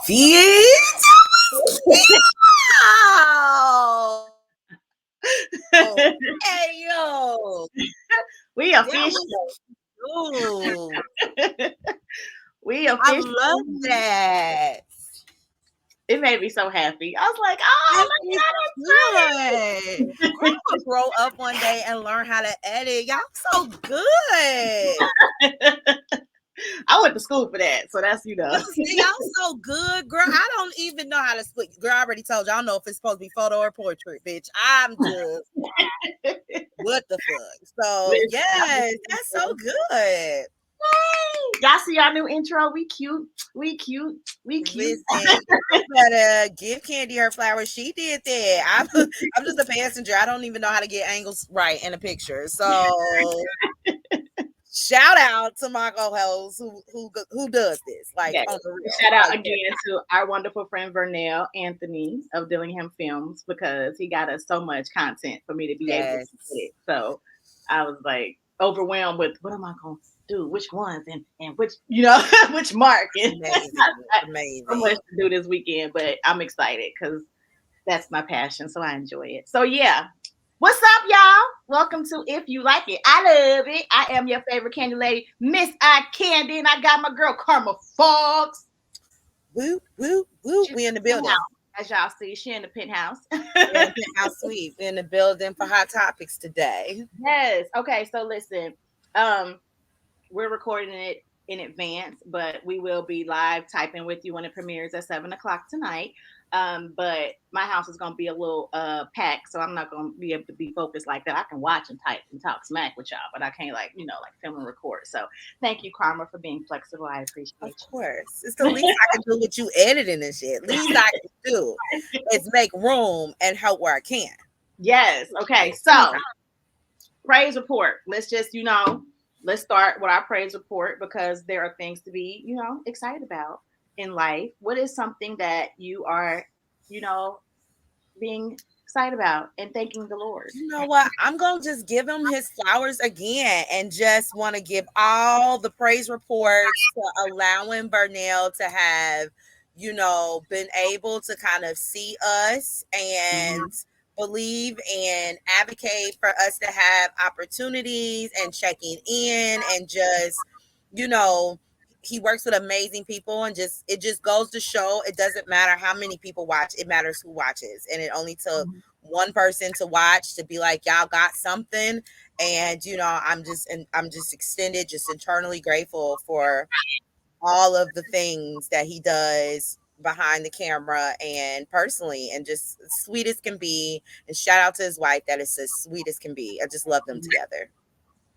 Hey yo, We that official. was ooh, We I official. love that. It made me so happy. I was like, oh It my is good. Girl, I'm gonna grow up one day and learn how to edit. Y'all so good. I went to school for that, so that's See, y'all so good, girl. I don't even know how to speak. Girl, I already told you. I don't know if it's supposed to be photo or portrait, bitch. I'm just what the fuck. So yes, that's so good. Y'all see our new intro? We cute. We cute. We cute. Listen, you better give Candy her flowers. She did that. I'm just a passenger. I don't even know how to get angles right in a picture. So shout out to my co-host who does this like Okay. on the real. Shout out Like, again to our wonderful friend Vernell Anthony of Dillingham Films because he got us so much content for me to be able to yes. do it. So I was like overwhelmed with what am I going to do? Which ones and which which mark? Amazing. So Amazing. much to do this weekend, but I'm excited because that's my passion, so I enjoy it. So yeah. What's up, y'all? Welcome to If You Like It. I love it. I am your favorite candy lady, Miss I Candy, and I got my girl Karma Fox. Woo, woo, woo. We in the building. As y'all see, she in the penthouse. We're in the penthouse suite. We're in the building for hot topics today. Yes. Okay, so listen. We're recording it in advance, but we will be live typing with you when it premieres at 7:00 tonight. But my house is gonna be a little packed, so I'm not gonna be able to be focused like that. I can watch and type and talk smack with y'all, but I can't like film and record. So thank you, Karma, for being flexible. I appreciate Of you. course. It's the least I can do with you editing and shit. Least I can do is make room and help where I can. Yes. Okay. So praise report. Let's just let's start with our praise report because there are things to be excited about in life. What is something that you are being excited about and thanking the Lord? You know what? I'm going to just give him his flowers again and just want to give all the praise reports to allowing Burnell to have, been able to kind of see us and believe and advocate for us to have opportunities and checking in and just, he works with amazing people and it just goes to show it doesn't matter how many people watch, it matters who watches. And it only took one person to watch to be like, y'all got something. And I'm just extended, just internally grateful for all of the things that he does behind the camera and personally, and just sweet as can be. And shout out to his wife, that is as sweet as can be. I just love them together.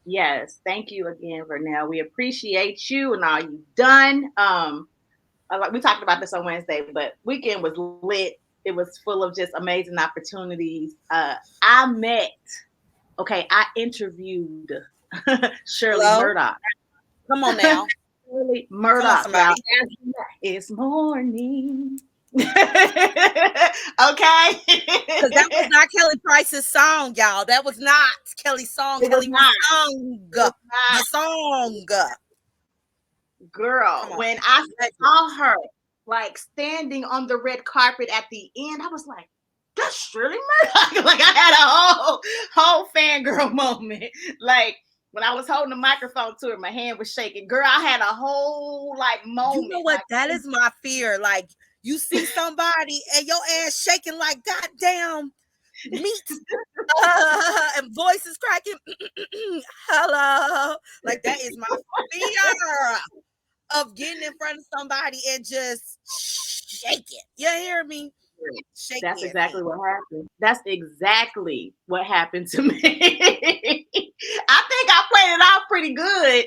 Yes, thank you again, Vernell. We appreciate you and all you've done. We talked about this on Wednesday, but weekend was lit. It was full of just amazing opportunities. I interviewed Shirley Hello? Murdoch. Come on now. Shirley Come on, Murdoch, y'all. somebody. It's morning. Okay. Because that was not Kelly Price's song, y'all. That was not Kelly's song. It was not. The song. Girl, when I saw her like standing on the red carpet at the end, I was like, that's Shirley Murdoch. Like I had a whole fangirl moment. Like when I was holding the microphone to her, my hand was shaking. Girl, I had a whole moment. You know what? That is my fear. Like you see somebody and your ass shaking like goddamn meat and voices cracking. Hello. Like that is my fear of getting in front of somebody and just shake it. You hear me? That's exactly what happened. That's exactly what happened to me. I think I played it out pretty good.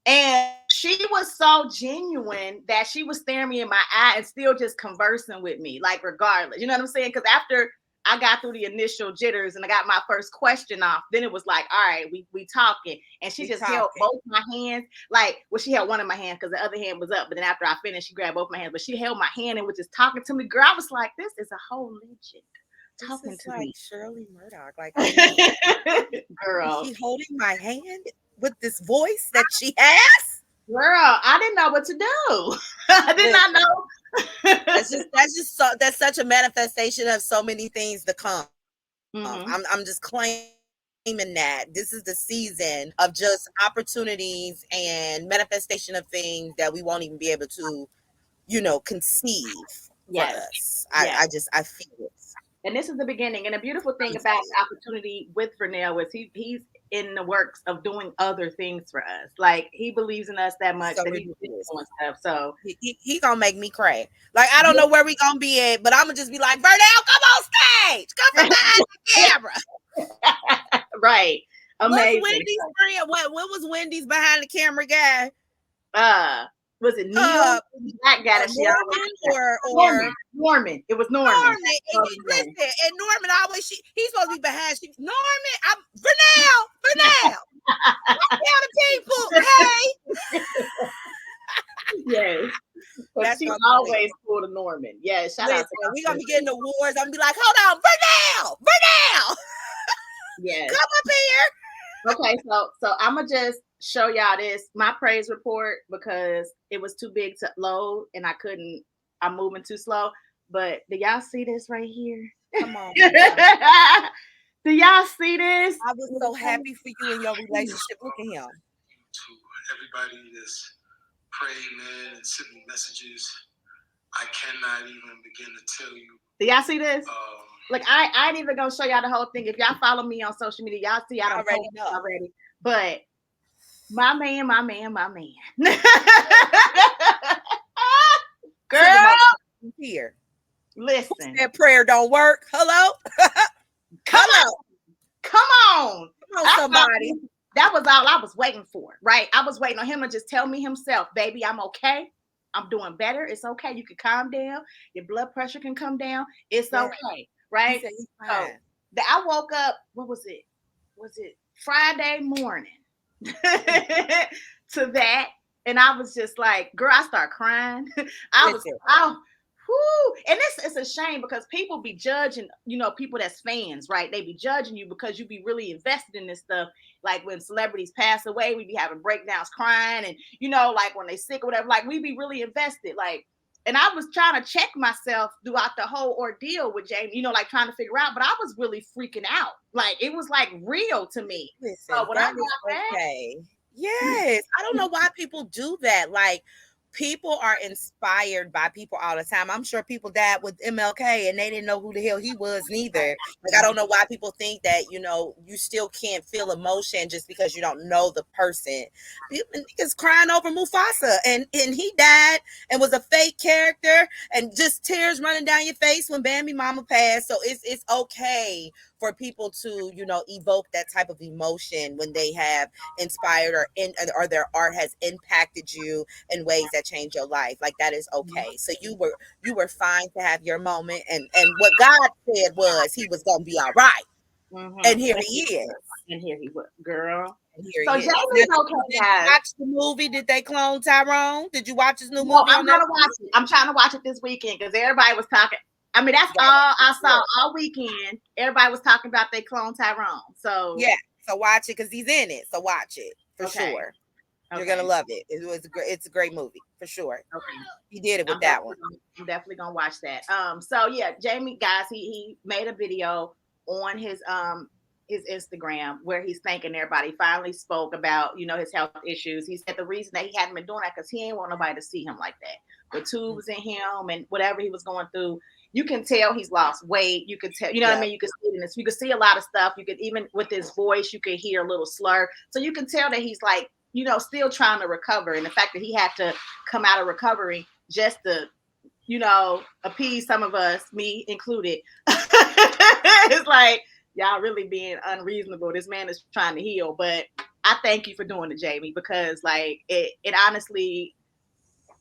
And she was so genuine that she was staring me in my eye and still just conversing with me, like regardless. You know what I'm saying? Because after I got through the initial jitters and I got my first question off, then it was like, all right, we talking. And she just held both my hands. She held one of my hands because the other hand was up. But then after I finished, she grabbed both my hands. But she held my hand and was just talking to me. Girl, I was like, this is a whole legend talking to me. Shirley Murdoch. Like, girl. Is she holding my hand with this voice that she has? Girl, I didn't know what to do. I did not know. That's such a manifestation of so many things to come. Mm-hmm. I'm just claiming that this is the season of just opportunities and manifestation of things that we won't even be able to, conceive for Yes. us. Yes. I feel it. And this is the beginning. And the beautiful thing about the opportunity with Vernell is he's in the works of doing other things for us. Like he believes in us that much So that he's ridiculous. doing stuff. So He gonna make me cry. Like I don't know where we gonna be at, but I'm gonna just be like, Vernell, come on stage, come from behind the camera. Right. Amazing. What's Wendy's friend? What was Wendy's behind the camera guy? Was it Neil? That guy that she Norman Norman. It was Norman. Listen, and Norman always he's supposed to be behind. Norman, I'm Vernell. Tell the people, hey. Yes. But she always pulled a Norman. Yeah, shout out to we gonna be getting awards. I'm gonna be like, hold on, Vernell. Yes. Come up here. Okay, so I'm gonna just show y'all my praise report because it was too big to load and I'm moving too slow. But do y'all see this right here? Come on. Do y'all see this? I was so happy for you and your relationship. Look at him. To everybody that's prayed, man, and sent me messages, I cannot even begin to tell you. Do y'all see this? Like I ain't even gonna show y'all the whole thing. If y'all follow me on social media, y'all see I already know already. But my man. Girl, here. Listen. That prayer don't work. Hello? Come on, somebody. That was all I was waiting for, right? I was waiting on him to just tell me himself, baby, I'm okay. I'm doing better. It's okay. You can calm down. Your blood pressure can come down. It's okay, right? So I woke up, what was it? Was it Friday morning to that? And I was just like, girl, I start crying. And it's a shame because people be judging, people that's fans, right? They be judging you because you be really invested in this stuff. Like when celebrities pass away, we be having breakdowns crying and, like when they sick or whatever, like we be really invested. Like, and I was trying to check myself throughout the whole ordeal with Jamie, like trying to figure out, but I was really freaking out. Like it was like real to me. Listen, so when I got okay. Yes. I don't know why people do that. Like, people are inspired by people all the time. I'm sure people died with MLK and they didn't know who the hell he was neither. Like, I don't know why people think that, you still can't feel emotion just because you don't know the person. Niggas crying over Mufasa and he died and was a fake character and just tears running down your face when Bambi mama passed. So it's okay for people to, evoke that type of emotion when they have inspired or their art has impacted you in ways that change your life. Like that is okay. So you were fine to have your moment, and what God said was he was gonna be all right. Mm-hmm. And here he is. And here he was, girl. And here so he is. Jamie's okay, guys. Watch the movie? Did they clone Tyrone? Did you watch his new movie? I'm gonna watch it. I'm trying to watch it this weekend because everybody was talking. I mean, that's all I saw all weekend. Everybody was talking about they clone Tyrone. So yeah, so watch it because he's in it. So watch it for sure. You're gonna love it. It's a great movie for sure. Okay, he did it with that one. I'm definitely gonna watch that. So yeah, Jamie, guys, he made a video on his Instagram where he's thanking everybody. He finally spoke about his health issues. He said the reason that he hadn't been doing that because he ain't want nobody to see him like that. The tubes in him and whatever he was going through. You can tell he's lost weight. You could tell, what I mean? You could see it in this. You could see a lot of stuff. You could even with his voice, you could hear a little slur. So you can tell that he's like, still trying to recover. And the fact that he had to come out of recovery just to, appease some of us, me included. It's like, y'all really being unreasonable. This man is trying to heal. But I thank you for doing it, Jamie, because like it honestly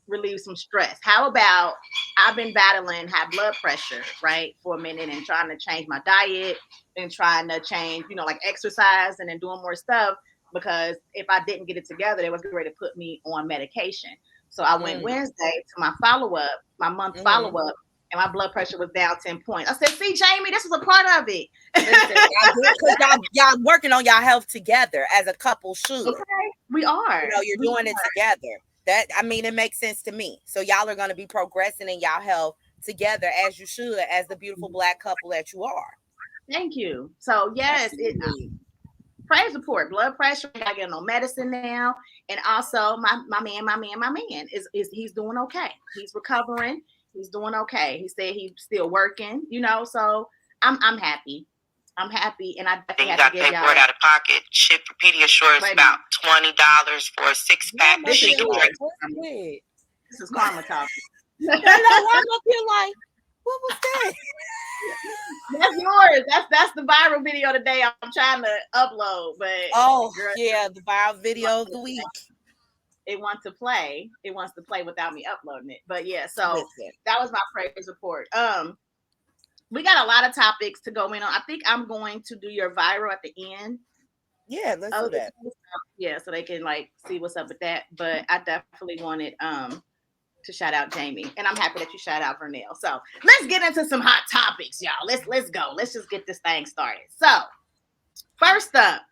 relieve some stress. How about I've been battling high blood pressure, right, for a minute and trying to change my diet and trying to change, like exercise and then doing more stuff because if I didn't get it together, they was ready to put me on medication. So I went Wednesday to my follow-up, my month follow-up, and my blood pressure was down 10 points. I said, see, Jamie, this was a part of it. Because y'all working on y'all health together as a couple should. Okay, we are. You're doing it together. That, I mean, it makes sense to me. So y'all are going to be progressing in y'all health together as you should, as the beautiful Black couple that you are. Thank you. So yes, praise report, blood pressure. I gotta get no medicine now, and also my man is he's doing okay. He's recovering. He's doing okay. He said he's still working. So I'm happy. I'm happy, and I definitely have to give y'all out of pocket. Shit for Pediasure is about $20 for a 6-pack. This is yours. This is Karma talking. I'm up here like, what was that? That's yours. That's the viral video today I'm trying to upload. But the viral video of the week. It wants to play. It wants to play without me uploading it. But yeah, so that was my praise report. We got a lot of topics to go in on. I think I'm going to do your viral at the end. Yeah, let's do that. Yeah, so they can see what's up with that. But I definitely wanted to shout out Jamie, and I'm happy that you shout out Vernell. So let's get into some hot topics, y'all. Let's go. Let's just get this thing started. So first up,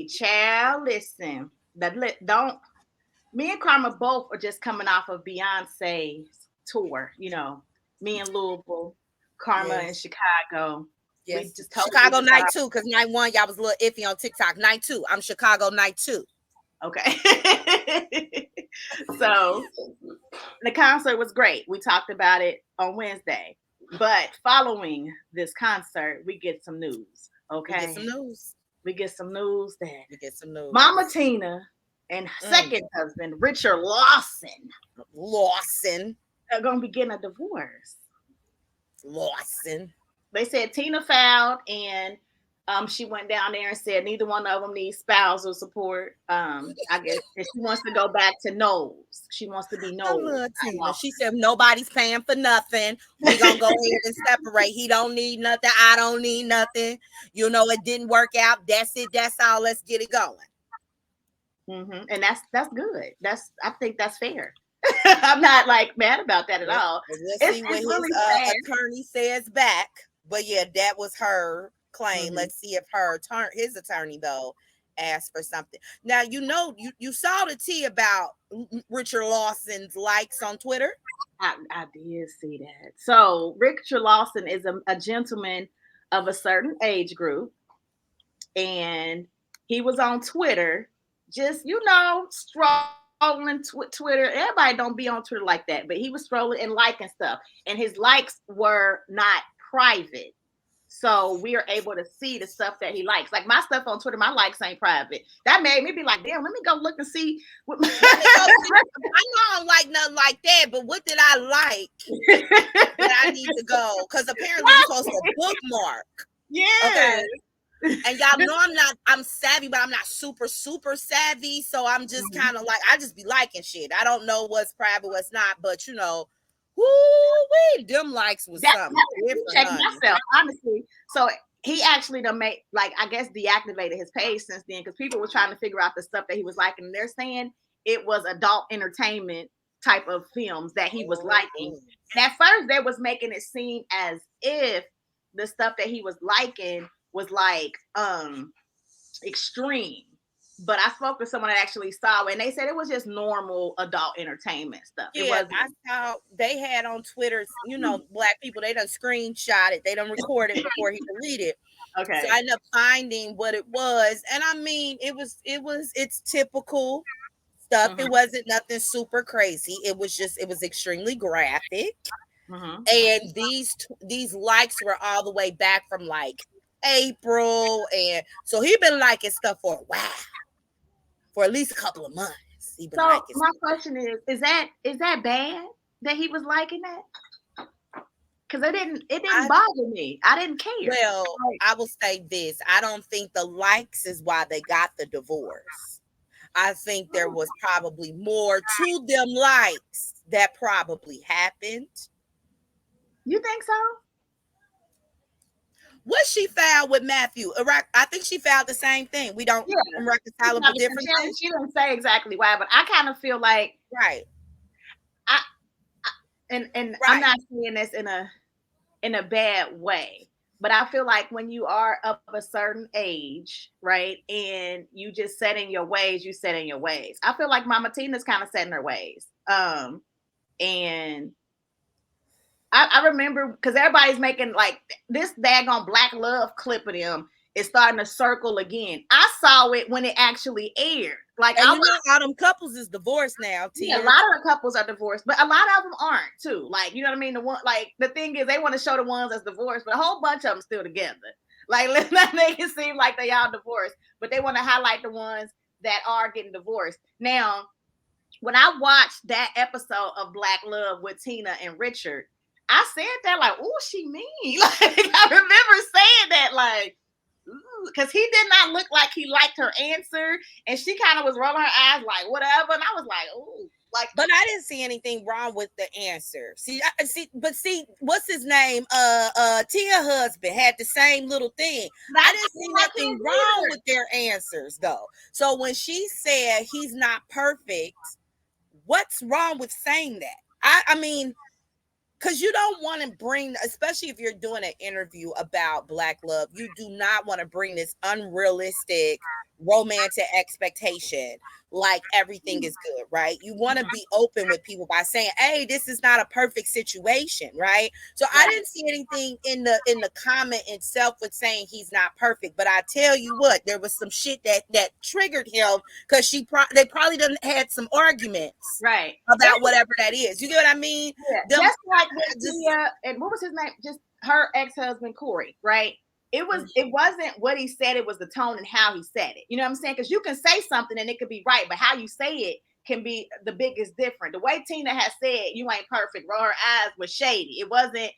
child, listen. Me and Karma both are just coming off of Beyonce's tour. Me in Louisville, Karma in Chicago. Yes, Chicago night 2, because night 1 y'all was a little iffy on TikTok. Night 2, I'm Chicago night 2. Okay. So the concert was great. We talked about it on Wednesday. But following this concert, we get some news. Okay. We get some news that Mama Tina and second husband, Richard Lawson, are going to be getting a divorce. They said Tina filed, and she went down there and said neither one of them needs spousal support. I guess she wants to go back to Knowles. She wants to be Knowles. She said nobody's paying for nothing. We're going to go ahead and separate. He don't need nothing. I don't need nothing. It didn't work out. That's it. That's all. Let's get it going. Mm-hmm. And that's good. I think that's fair. I'm not mad about that at all. We'll see what his attorney says back. But yeah, that was her claim. Mm-hmm. Let's see if his attorney though asked for something. Now you saw the tea about Richard Lawson's likes on Twitter. I did see that. So Richard Lawson is a gentleman of a certain age group, and he was on Twitter, just strolling Twitter. Everybody don't be on Twitter like that, but he was strolling and liking stuff, and his likes were not private. So we are able to see the stuff that he likes. Like my stuff on Twitter, my likes ain't private. That made me be like, damn, let me go look and see. I know I don't like nothing like that, but what did I like that I need to go? Because apparently you're supposed to bookmark. Yeah. Okay. And y'all know I'm savvy, but I'm not super, super savvy. So I'm just kind of I just be liking shit. I don't know what's private, what's not, but them likes was something different. Check myself, honestly. So he actually I guess deactivated his page since then, because people were trying to figure out the stuff that he was liking, and they're saying it was adult entertainment type of films that he was liking. And at first they was making it seem as if the stuff that he was liking was extreme. But I spoke to someone that actually saw it, and they said it was just normal adult entertainment stuff. Yeah, I saw they had on Twitter, Black people, they done screenshot it, they done record it before he deleted it. Okay. So I ended up finding what it was, and I mean, it's typical stuff. It wasn't nothing super crazy. It was extremely graphic. And these likes were all the way back from April, and so he been liking stuff for a while. For at least a couple of months. So my question is that bad that he was liking that? Because it didn't bother me. I didn't care. Well, I will say this. I don't think the likes is why they got the divorce. I think there was probably more to them likes that probably happened. You think so? What she filed with Matthew? I think she filed the same thing. We don't reconcilable differences. She didn't say exactly why, but I kind of feel like right. and Right. I'm not saying this in a bad way, but I feel like when you are of a certain age, right, and you just set in your ways, you set in your ways. I feel like Mama Tina's kind of set in her ways. And I remember because everybody's making like this daggone Black Love clip of them is starting to circle again. I saw it when it actually aired. Like, and you know, all them couples is divorced now. Yeah, Tia. a lot of the couples are divorced, but a lot of them aren't too. Like, you know what I mean? The one, like, the thing is, they want to show the ones that's divorced, but a whole bunch of them still together. Like, let's not make it seem like they all divorced, but they want to highlight the ones that are getting divorced. Now, when I watched that episode of Black Love with Tina and Richard, I said that like, "Oh, she mean." Like, I remember saying that like, because he did not look like he liked her answer, and she kind of was rolling her eyes like, "Whatever," and I was like, "Oh." Like, but I didn't see anything wrong with the answer. See, what's his name? Tia husband had the same little thing. I didn't see nothing wrong with their answers though. So when she said he's not perfect, what's wrong with saying that? I mean, because you don't want to bring, especially if you're doing an interview about Black love, you do not want to bring this unrealistic romantic expectation like everything is good, right? You want to be open with people by saying, hey, this is not a perfect situation, right? So I didn't see anything in the comment itself with saying he's not perfect, but I tell you what, there was some shit that triggered him because they probably done had some arguments about whatever that is. You get what I mean? Yeah, just like with Tia and what was his name? Just her ex-husband Corey, right? It wasn't what he said, it was the tone and how he said it. You know what I'm saying? Because you can say something and it could be right, but how you say it can be the biggest difference. The way Tina has said, "You ain't perfect," roll her eyes was shady. It wasn't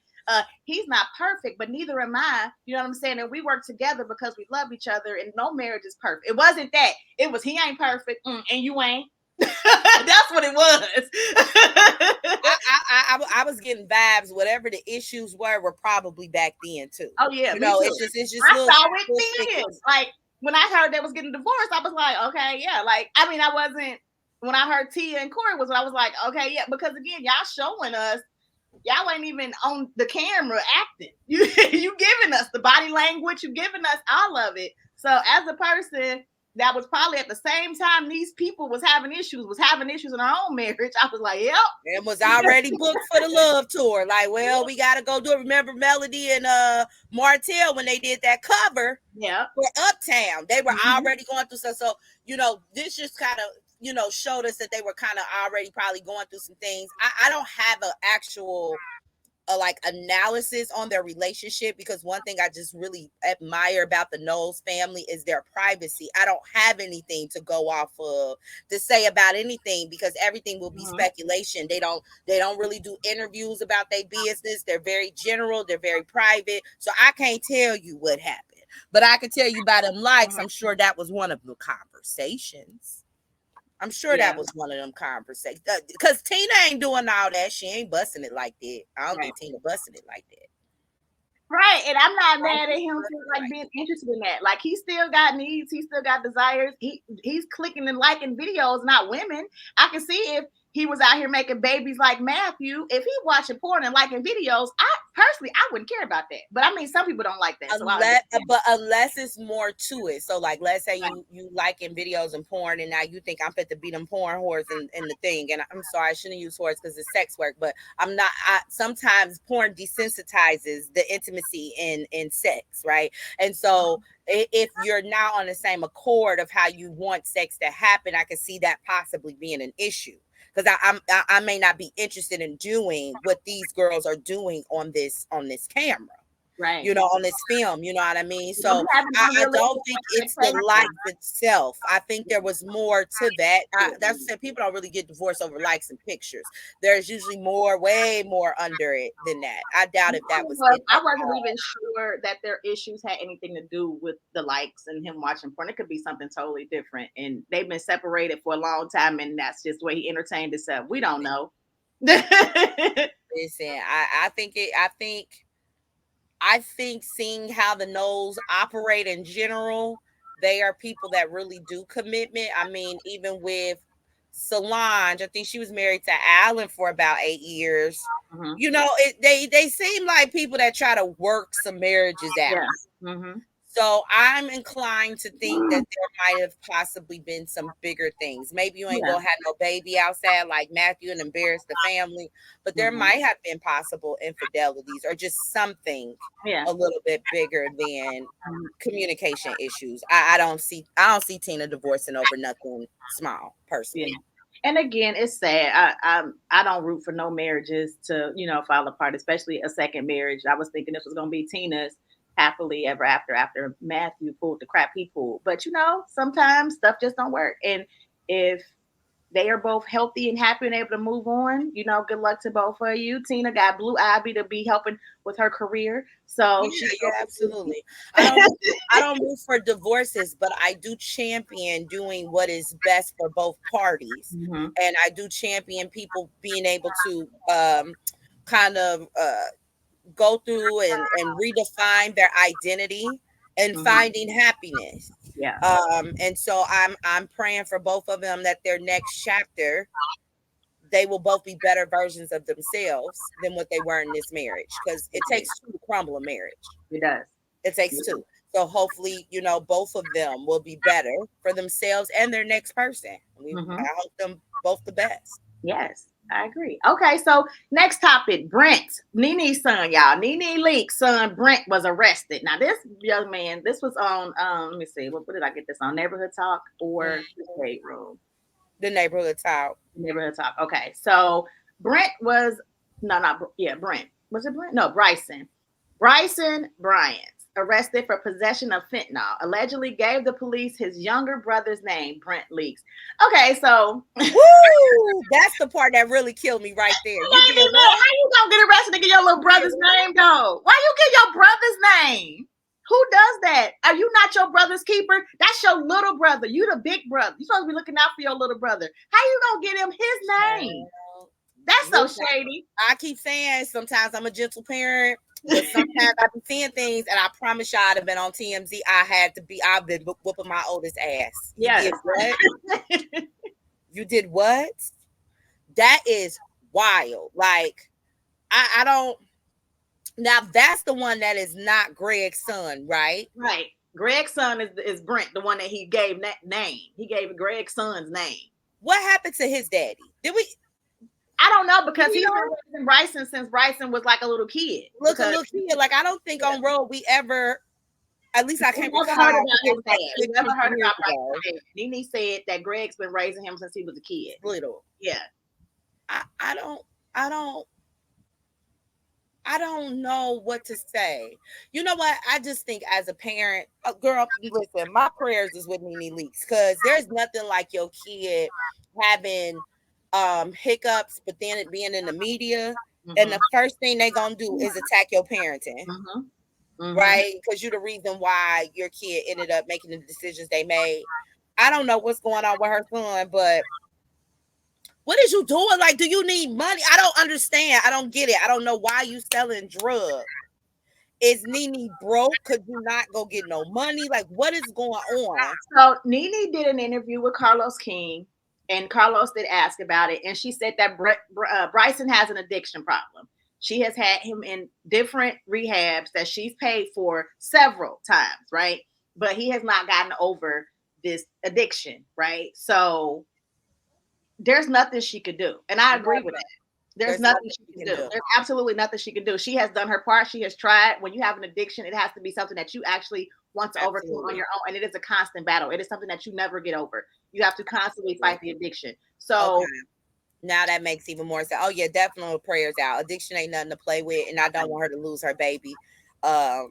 he's not perfect, but neither am I. You know what I'm saying? And we work together because we love each other, and no marriage is perfect. It wasn't that. It was he ain't perfect, and you ain't. That's what it was. I was getting vibes. Whatever the issues were probably back then too. Oh yeah, you know, too. it's just. I saw it then. Like when I heard they was getting divorced, I was like, okay, yeah. Like I mean, I wasn't when I heard Tia and Corey was. I was like, okay, yeah, because again, y'all showing us. Y'all ain't even on the camera acting. You giving us the body language. You giving us all of it. So as a person that was probably at the same time these people was having issues in our own marriage, I was like, yep. It was already booked for the love tour. Like, well, we got to go do it. Remember Melody and Martell when they did that cover for Uptown? They were already going through stuff. So, you know, this just kind of, you know, showed us that they were kind of already probably going through some things. I don't have an actual like analysis on their relationship, because one thing I just really admire about the Knowles family is their privacy. I don't have anything to go off of to say about anything, because everything will be speculation. They don't really do interviews about their business. They're very general, they're very private. So I can't tell you what happened, but I can tell you about them likes. I'm sure that was one of the conversations. I'm sure that was one of them conversations, because Tina ain't doing all that. She ain't busting it like that. I don't think Tina busting it like that. Right, and I'm not mad at him for like being interested in that. Like he still got needs, he still got desires. He's clicking and liking videos, not women. I can see if he was out here making babies like Matthew. If he watching porn and liking videos, I personally wouldn't care about that. But I mean, some people don't like that. Unless it's more to it. So like, let's say you liking videos and porn, and now you think I'm fit to be them porn whores in the thing. And I'm sorry, I shouldn't use whores because it's sex work, but I'm not. Sometimes porn desensitizes the intimacy in sex, right? And so if you're not on the same accord of how you want sex to happen, I can see that possibly being an issue. Because I may not be interested in doing what these girls are doing on this camera, right? You know, on this film, you know what I mean? So I don't think it's the likes itself. I think there was more to that. That's said, people don't really get divorced over likes and pictures. There's usually way more under it than that. I doubt if that was it. I wasn't even sure that their issues had anything to do with the likes and him watching porn. It could be something totally different. And they've been separated for a long time, and that's just the way he entertained himself. We don't know. Listen, I think seeing how the Knowles operate in general, they are people that really do commitment. I mean, even with Solange, I think she was married to Alan for about 8 years. You know, they seem like people that try to work some marriages out. Yeah. So I'm inclined to think that there might have possibly been some bigger things. Maybe you ain't gonna have no baby outside like Matthew and embarrass the family, but there might have been possible infidelities or just something a little bit bigger than communication issues. I don't see Tina divorcing over nothing small, personally. Yeah. And again, it's sad. I don't root for no marriages to, fall apart, especially a second marriage. I was thinking this was gonna be Tina's happily ever after Matthew pulled the crap he pulled. But sometimes stuff just don't work. And if they are both healthy and happy and able to move on, good luck to both of you. Tina got Blue Ivy to be helping with her career. So yeah, absolutely. I don't root for divorces, but I do champion doing what is best for both parties. And I do champion people being able to kind of go through and redefine their identity and finding happiness. Yeah. And so I'm praying for both of them that their next chapter, they will both be better versions of themselves than what they were in this marriage, because it takes two to crumble a marriage. It does. It takes two. So hopefully, both of them will be better for themselves and their next person. I hope them both the best. Yes, I agree. Okay, so next topic, Brent, Nene's son, y'all. Nene Leak's son, Brent, was arrested. Now, this young man, this was on, let me see, what did I get this on? Neighborhood Talk or the Shade Room? The Neighborhood Talk. Neighborhood Talk. Okay, so Brent was, Brent. Was it Brent? No, Bryson. Bryson Bryant, arrested for possession of fentanyl, allegedly gave the police his younger brother's name, Brent Leaks. Okay, so woo, that's the part that really killed me right there. How you gonna get arrested to get your little brother's name, though? Why you get your brother's name? Who does that? Are you not your brother's keeper? That's your little brother. You the big brother. You're supposed to be looking out for your little brother. How you gonna get him his name? That's so shady. I keep saying sometimes I'm a gentle parent, but sometimes I be seeing things, and I promise y'all I'd have been on TMZ. I've been whooping my oldest ass. Yeah. You did what? That is wild. Like, I don't. Now that's the one that is not Greg's son, right? Right. Greg's son is Brent, the one that he gave that name. He gave Greg's son's name. What happened to his daddy? Did we? I don't know, because he's been raising Bryson since Bryson was like a little kid. A little kid. Like, I don't think on road we ever. At least I can't recall. Heard about his dad. We never heard about Bryson's dad. Nene said that Greg's been raising him since he was a kid. Little. Yeah. I don't know what to say. You know what? I just think as a parent, girl, listen, my prayers is with Nene Leakes, because there's nothing like your kid having hiccups, but then it being in the media, and the first thing they gonna do is attack your parenting. Right? Because you're the reason why your kid ended up making the decisions they made. I don't know what's going on with her son, but what is you doing? Like, do you need money? I don't understand. I don't get it. I don't know why you selling drugs. Is Nene broke? Could you not go get no money? Like, what is going on? So Nene did an interview with Carlos King, and Carlos did ask about it, and she said that Bryson has an addiction problem. She has had him in different rehabs that she's paid for several times, right? But he has not gotten over this addiction, right? So there's nothing she could do. And I agree with that. There's nothing she can do. There's absolutely nothing she can do. She has done her part. She has tried. When you have an addiction, it has to be something that you actually want to overcome on your own. And it is a constant battle. It is something that you never get over. You have to constantly fight the addiction. So now that makes even more sense. Oh yeah, definitely prayers out. Addiction ain't nothing to play with, and I don't want her to lose her baby to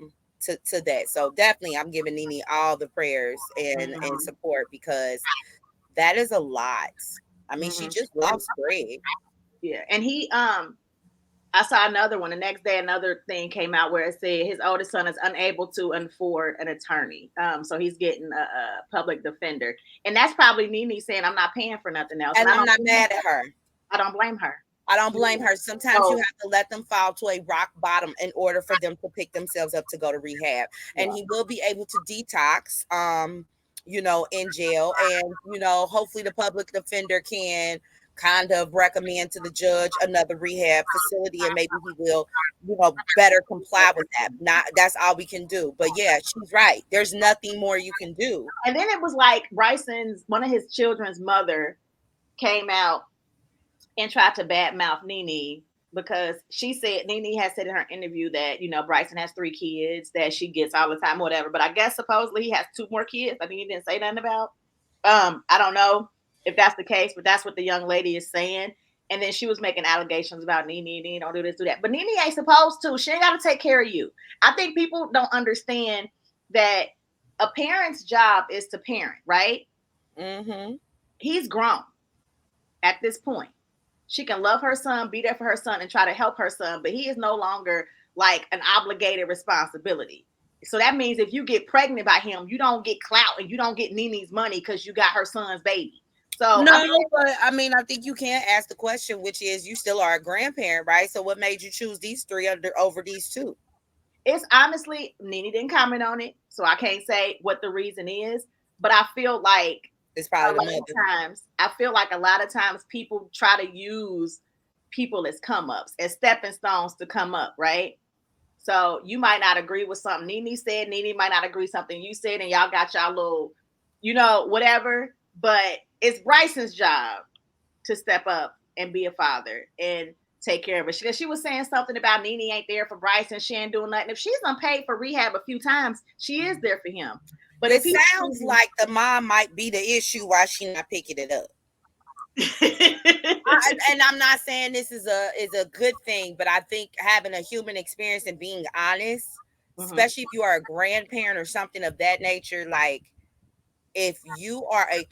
that. So definitely I'm giving Nene all the prayers and support, because that is a lot. I mean, she just lost Greg. Yeah. And he I saw another one. The next day, another thing came out where it said his oldest son is unable to afford an attorney. So he's getting a public defender. And that's probably Nene saying, I'm not paying for nothing else. And I'm not mad at her. I don't blame her. I don't blame her. Sometimes you have to let them fall to a rock bottom in order for them to pick themselves up to go to rehab. And he will be able to detox, in jail. And, hopefully the public defender can kind of recommend to the judge another rehab facility, and maybe he will, better comply with that. Not that's all we can do. But yeah, she's right. There's nothing more you can do. And then it was like one of his children's mother came out and tried to badmouth Nene because she said Nene has said in her interview that Bryson has 3 kids that she gets all the time, whatever. But I guess supposedly he has 2 more kids. I think he didn't say nothing about. I don't know if that's the case, but that's what the young lady is saying. And then she was making allegations about Nene, don't do this, do that. But Nene ain't supposed to. She ain't got to take care of you. I think people don't understand that a parent's job is to parent, right? Mm-hmm. He's grown at this point. She can love her son, be there for her son, and try to help her son, but he is no longer like an obligated responsibility. So that means if you get pregnant by him, you don't get clout and you don't get Nene's money because you got her son's baby. So no, but I think you can't ask the question, which is, you still are a grandparent, right? So what made you choose these 3 over these 2? It's honestly, Nene didn't comment on it, so I can't say what the reason is, but I feel like it's probably a lot of times people try to use people as come ups, as stepping stones to come up, right? So you might not agree with something Nene said. Nene might not agree with something you said, and y'all got y'all little, whatever. But it's Bryson's job to step up and be a father and take care of it. She was saying something about Nene ain't there for Bryson. She ain't doing nothing. If she's unpaid for rehab a few times, she is there for him. But it sounds like the mom might be the issue why she not picking it up. And I'm not saying this is a good thing, but I think having a human experience and being honest, especially if you are a grandparent or something of that nature, like if you are a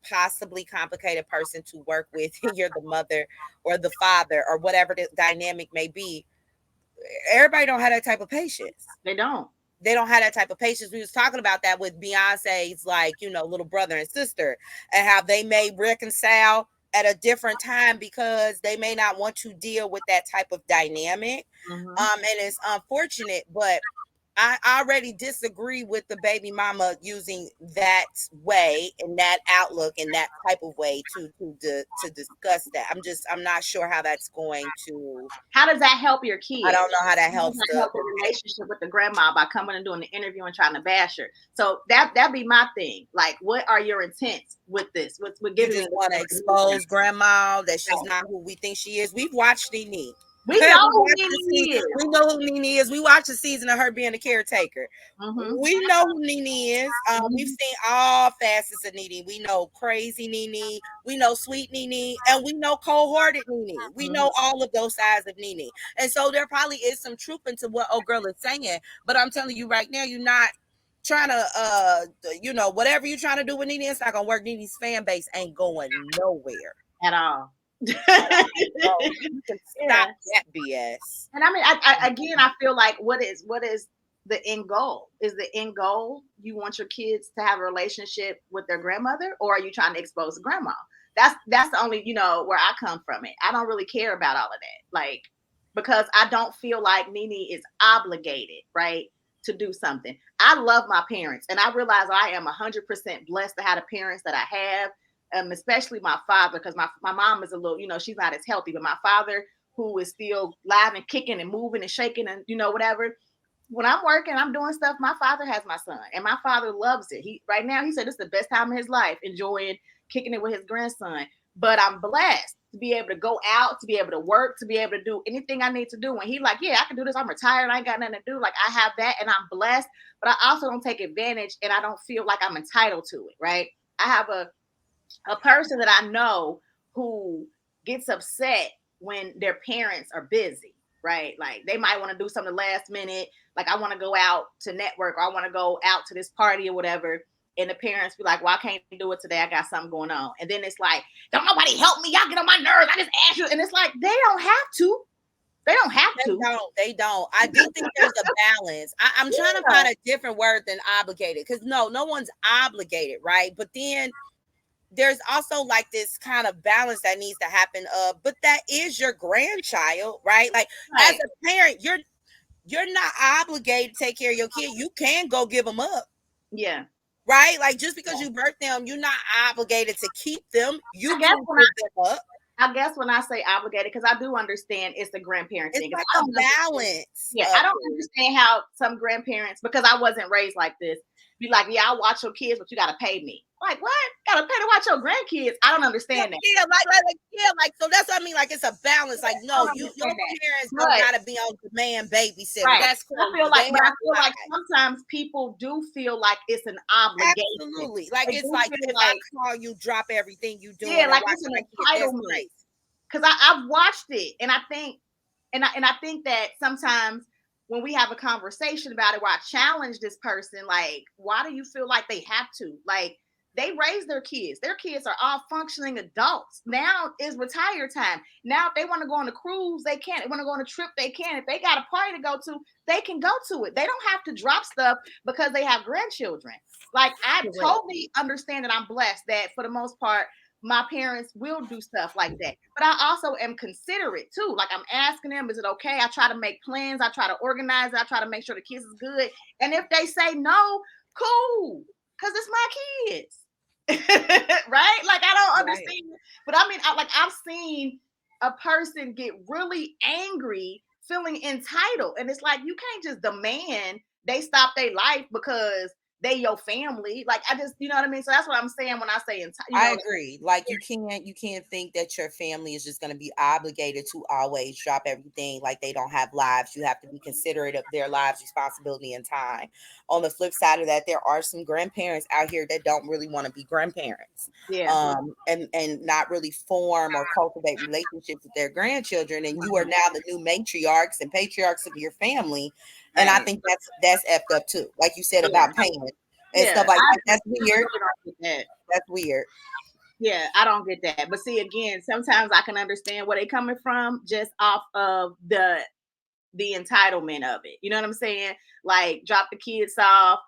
possibly complicated person to work with, you're the mother or the father or whatever the dynamic may be, everybody don't have that type of patience. They don't have that type of patience. We was talking about that with Beyonce's, little brother and sister, and how they may reconcile at a different time because they may not want to deal with that type of dynamic. And it's unfortunate, but I already disagree with the baby mama using that way and that outlook and that type of way to discuss that. I'm not sure how that's going to. How does that help your kids? I don't know how that helps the relationship with the grandma by coming and doing the interview and trying to bash her. So that'd be my thing. Like, what are your intents with this? With giving you just want to expose grandma that she's not who we think she is. We've watched Nene. We know who Nene is. We know who Nene is. We watched the season of her being a caretaker. We know who Nene is. We've seen all facets of Nene. We know crazy Nene. We know sweet Nene. And we know cold-hearted Nene. We know all of those sides of Nene. And so there probably is some truth into what old girl is saying. But I'm telling you right now, you're not trying to, whatever you're trying to do with Nene, it's not going to work. Nene's fan base ain't going nowhere. At all. You can stop that BS. And I feel like what is the end goal? Is the end goal you want your kids to have a relationship with their grandmother, or are you trying to expose grandma? That's the only where I come from it. I don't really care about all of that, like, because I don't feel like Nene is obligated, right, to do something. I love my parents, and I realize I am 100% blessed to have the parents that I have. Especially my father, because my mom is a little, she's not as healthy, but my father, who is still live and kicking and moving and shaking and, whatever. When I'm working, I'm doing stuff, my father has my son, and my father loves it. Right now, he said it's the best time of his life, enjoying kicking it with his grandson. But I'm blessed to be able to go out, to be able to work, to be able to do anything I need to do. And he like, yeah, I can do this. I'm retired. I ain't got nothing to do. Like, I have that, and I'm blessed, but I also don't take advantage, and I don't feel like I'm entitled to it, right? I have a person that I know who gets upset when their parents are busy, right? Like, they might want to do something last minute. Like, I want to go out to network, or I want to go out to this party or whatever. And the parents be like, well, I can't do it today. I got something going on. And then it's like, don't nobody help me. Y'all get on my nerves. I just asked you. And it's like, they don't have to. They don't have to. They don't. I do think there's a balance. I'm trying to find a different word than obligated, because no one's obligated, right? But then there's also like this kind of balance that needs to happen. But that is your grandchild, right? Like, as a parent, you're not obligated to take care of your kid. You can go give them up. Yeah. right? Like just because you birth them, you're not obligated to keep them. You I guess can give them up. I guess when I say obligated, because I do understand it's the grandparent It's thing. like I a don't balance. Yeah, I don't understand how some grandparents, because I wasn't raised like this, be like, yeah, I'll watch your kids, but you gotta pay me. Like, what? Gotta pay to watch your grandkids? I don't understand that. Yeah, so that's what I mean. Like it's a balance. Like, I no, don't your understand that. parents don't But gotta be on demand babysitter. right, That's I cool. feel They like, but I have feel like lives. sometimes people do feel like it's an obligation. Absolutely. Like They it's do like feel if I like, call you, drop everything you doing yeah, and like watch it's an my kid. That's entitlement. crazy. Because I've watched it, and I think, and I think that sometimes when we have a conversation about it, where I challenge this person, like, why do you feel like they have to? Like, they raise their kids. Their kids are all functioning adults. Now is retire time. Now, if they want to go on a cruise, they can. They want to go on a trip, they can. If they got a party to go to, they can go to it. They don't have to drop stuff because they have grandchildren. Like, I totally understand that I'm blessed that for the most part, my parents will do stuff like that. But I also am considerate too. Like, I'm asking them, is it okay? I try to make plans. I try to organize it. I try to make sure the kids is good. And if they say no, cool. Because it's my kids. Right? Like, I don't understand. But I mean, I've seen a person get really angry, feeling entitled. And it's like, you can't just demand they stop their life because they your family. Like, I just, you know what I mean? So that's what I'm saying when I say, I agree. Like you can't think that your family is just going to be obligated to always drop everything like they don't have lives. You have to be considerate of their lives, responsibility, and time. On the flip side of that, there are some grandparents out here that don't really want to be grandparents. Yeah. And not really form or cultivate relationships with their grandchildren. And you are now the new matriarchs and patriarchs of your family. And I think that's effed up too. Like you said about paying and stuff like that. That's weird. That's weird. Yeah, I don't get that. But see, again, sometimes I can understand where they coming from just off of the entitlement of it. You know what I'm saying? Like, drop the kids off,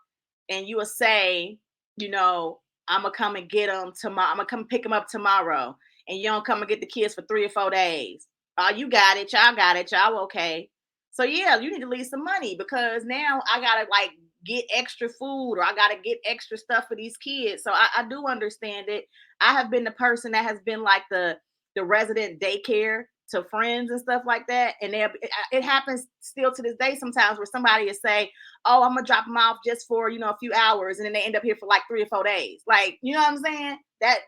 and you will say, you know, I'm gonna come and get them tomorrow. I'm gonna come pick them up tomorrow, and you don't come and get the kids for 3 or 4 days. Oh, you got it. Y'all got it. Y'all okay? So yeah, you need to leave some money, because now I gotta like get extra food, or I gotta get extra stuff for these kids. So I do understand it. I have been the person that has been like the resident daycare to friends and stuff like that. And it happens still to this day sometimes where somebody will say, oh, I'm gonna drop them off just for, you know, a few hours, and then they end up here for like 3 or 4 days. Like, you know what I'm saying? That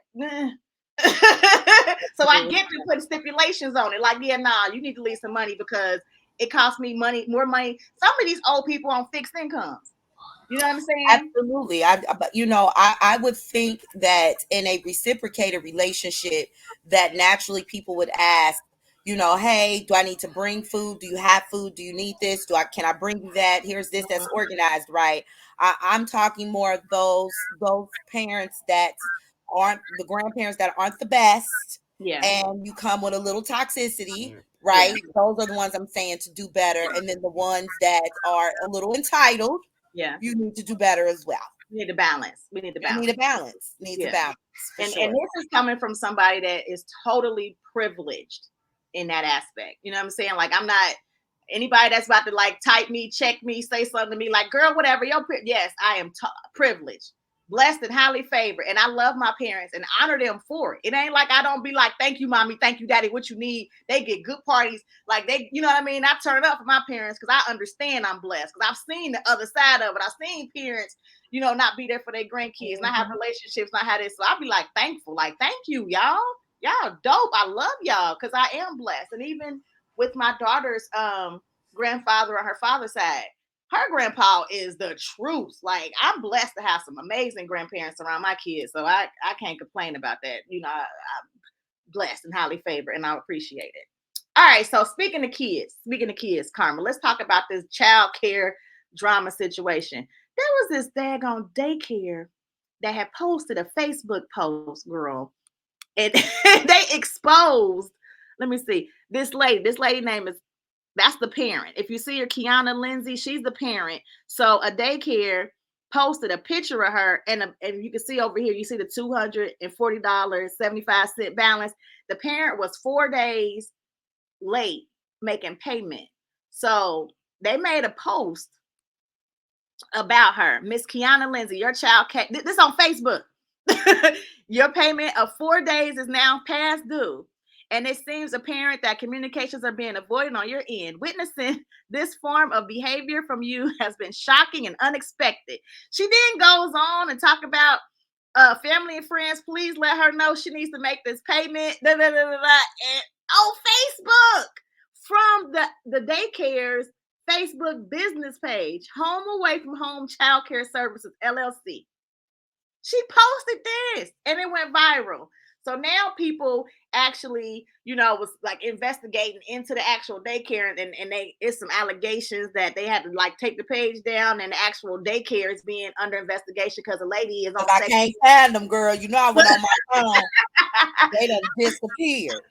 so I get to put stipulations on it. Like, yeah, nah, you need to leave some money because it costs me money, more money. Some of these old people on fixed incomes. You know what I'm saying? Absolutely. I would think that in a reciprocated relationship that naturally people would ask, hey, do I need to bring food? Do you have food? Do you need this? Can I bring you that? Here's this that's organized, right? I'm talking more of those parents that aren't the grandparents that aren't the best. Yeah. And you come with a little toxicity, right? Yeah. Those are the ones I'm saying to do better. And then the ones that are a little entitled, yeah, you need to do better as well. We need a balance. We need to balance. Need a balance. Needs a balance. And this is coming from somebody that is totally privileged in that aspect. You know what I'm saying? Like, I'm not anybody that's about to like type me, check me, say something to me like, girl, whatever. Yes, I am privileged, blessed, and highly favored. And I love my parents and honor them for it. It ain't like I don't be like, thank you, mommy, thank you, daddy, what you need. They get good parties. Like, they, you know what I mean? I turn it up for my parents because I understand I'm blessed, because I've seen the other side of it. I've seen parents, not be there for their grandkids, not have relationships, not have this. So I'll be like thankful, like, thank you, y'all. Y'all dope. I love y'all because I am blessed. And even with my daughter's grandfather on her father's side, her grandpa is the truth. Like, I'm blessed to have some amazing grandparents around my kids. So I can't complain about that. I'm blessed and highly favored, and I appreciate it. All right. So speaking of kids, Karma, let's talk about this child care drama situation. There was this daggone daycare that had posted a Facebook post, girl, and they exposed, let me see, this lady name is, that's the parent. If you see her, Kiana Lindsay, she's the parent. So a daycare posted a picture of her, and you can see over here, you see the $240.75 balance. The parent was 4 days late making payment. So they made a post about her. Miss Kiana Lindsay, your child, this on Facebook. Your payment of 4 days is now past due. And it seems apparent that communications are being avoided on your end. Witnessing this form of behavior from you has been shocking and unexpected. She then goes on and talk about family and friends. Please let her know she needs to make this payment. And on Facebook, from the daycare's Facebook business page, Home Away from Home Child Care Services, LLC. She posted this and it went viral. So now people actually, was like investigating into the actual daycare, and it's some allegations that they had to like take the page down, and the actual daycare is being under investigation because a lady is on. I can't find them, girl. I went on my phone. They done disappeared.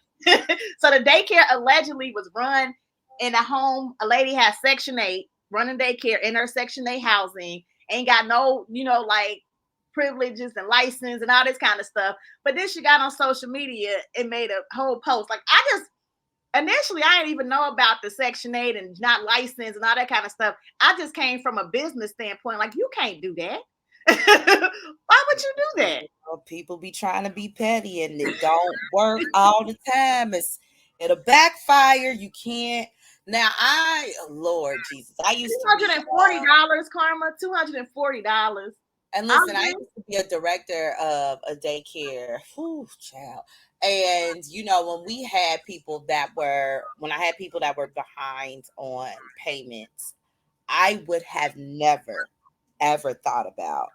So the daycare allegedly was run in a home. A lady has Section 8 running daycare in her Section 8 housing. Ain't got no, like privileges and license and all this kind of stuff. But then she got on social media and made a whole post. Like, initially, I didn't even know about the Section 8 and not licensed and all that kind of stuff. I just came from a business standpoint. Like, you can't do that. Why would you do that? People be trying to be petty and it don't work all the time. It'll backfire. You can't. Now, Lord Jesus, I used $240, Karma, $240. And listen, I used to be a director of a daycare. Whew, child. And, when I had people that were behind on payments, I would have never, ever thought about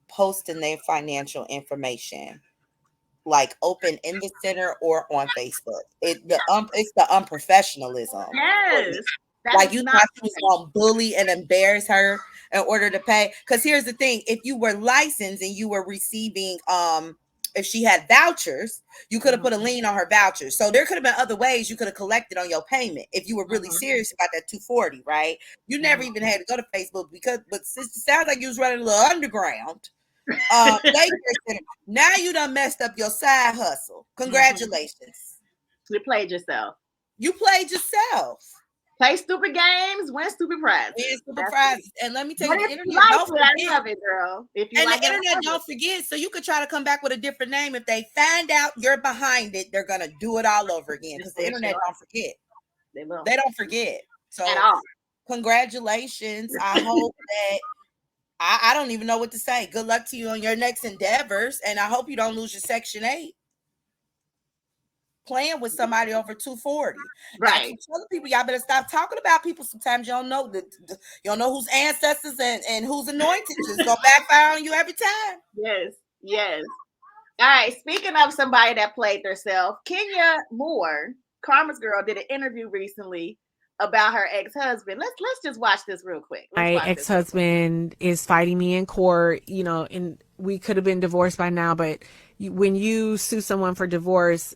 posting their financial information like open in the center or on Facebook. It's the unprofessionalism. Yes. Like you thought she was gonna bully and embarrass her in order to pay. Because here's the thing: if you were licensed and you were receiving, if she had vouchers, you could have put a lien on her vouchers. So there could have been other ways you could have collected on your payment if you were really serious about that $240, right? You never even had to go to Facebook but since it sounds like you was running a little underground. Now you done messed up your side hustle. Congratulations. You played yourself. Play stupid games, win stupid prizes. And let me tell you, the internet don't forget, girl. The internet don't forget, so you could try to come back with a different name. If they find out you're behind it, they're gonna do it all over again because the internet don't forget. They don't forget. So congratulations. I hope that I don't even know what to say. Good luck to you on your next endeavors, and I hope you don't lose your Section 8. Playing with somebody over $240. Right. I keep telling people, y'all better stop talking about people. Sometimes you don't know you don't know whose ancestors and who's anointed. Just gonna backfire on you every time. Yes. All right. Speaking of somebody that played herself, Kenya Moore, Karma's girl, did an interview recently about her ex-husband. Let's just watch this real quick. My ex-husband is fighting me in court, and we could have been divorced by now, but when you sue someone for divorce,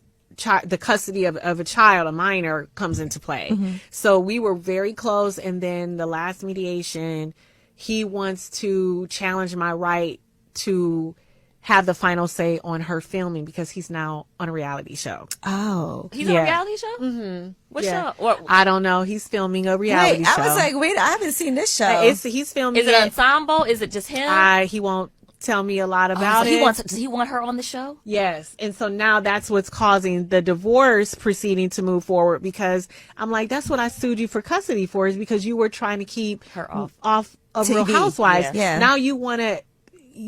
the custody of a child, a minor, comes into play. Mm-hmm. So we were very close, and then the last mediation, he wants to challenge my right to have the final say on her filming because he's now on a reality show. Oh. He's on a reality show? Mm-hmm. What show? I don't know. He's filming a reality show. I was like, wait, I haven't seen this show. He's filming. Is it ensemble? Is it just him? He won't tell me a lot about it. Does he want her on the show? Yes. And so now that's what's causing the divorce proceeding to move forward, because I'm like, that's what I sued you for custody for, is because you were trying to keep her off of TV. Real Housewives. Yeah. Now you want to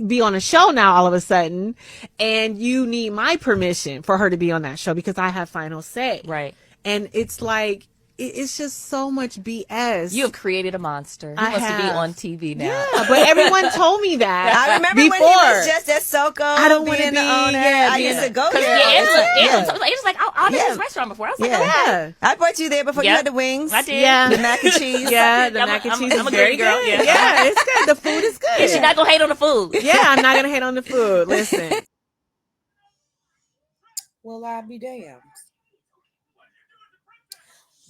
be on a show now all of a sudden, and you need my permission for her to be on that show because I have final say. Right. And it's like, it's just so much BS. You have created a monster. He wants to be on TV now. Yeah, but everyone told me that. I remember before. When he was just at Soko. I don't want to be the owner. I used to go there. Angela's like, I've been in this restaurant before. I was like, okay. I brought you there before you had the wings. I did. Yeah. The mac and cheese. Yeah, the mac and cheese is I'm a very good girl. Good. Yeah, it's good. The food is good. Yeah, she's not going to hate on the food. Yeah, I'm not going to hate on the food. Listen. Well, I'll be damned.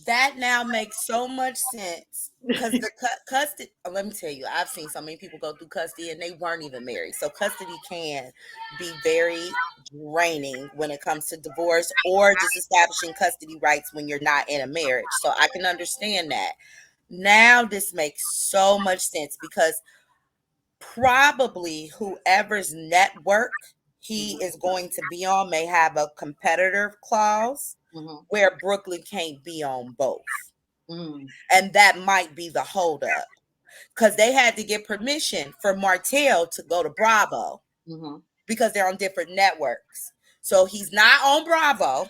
That now makes so much sense because the custody. Let me tell you, I've seen so many people go through custody and they weren't even married. So custody can be very draining when it comes to divorce or just establishing custody rights when you're not in a marriage. So I can understand that. Now this makes so much sense because probably whoever's network he is going to be on may have a competitor clause where Brooklyn can't be on both. And that might be the holdup because they had to get permission for Martell to go to Bravo because they're on different networks. So he's not on Bravo.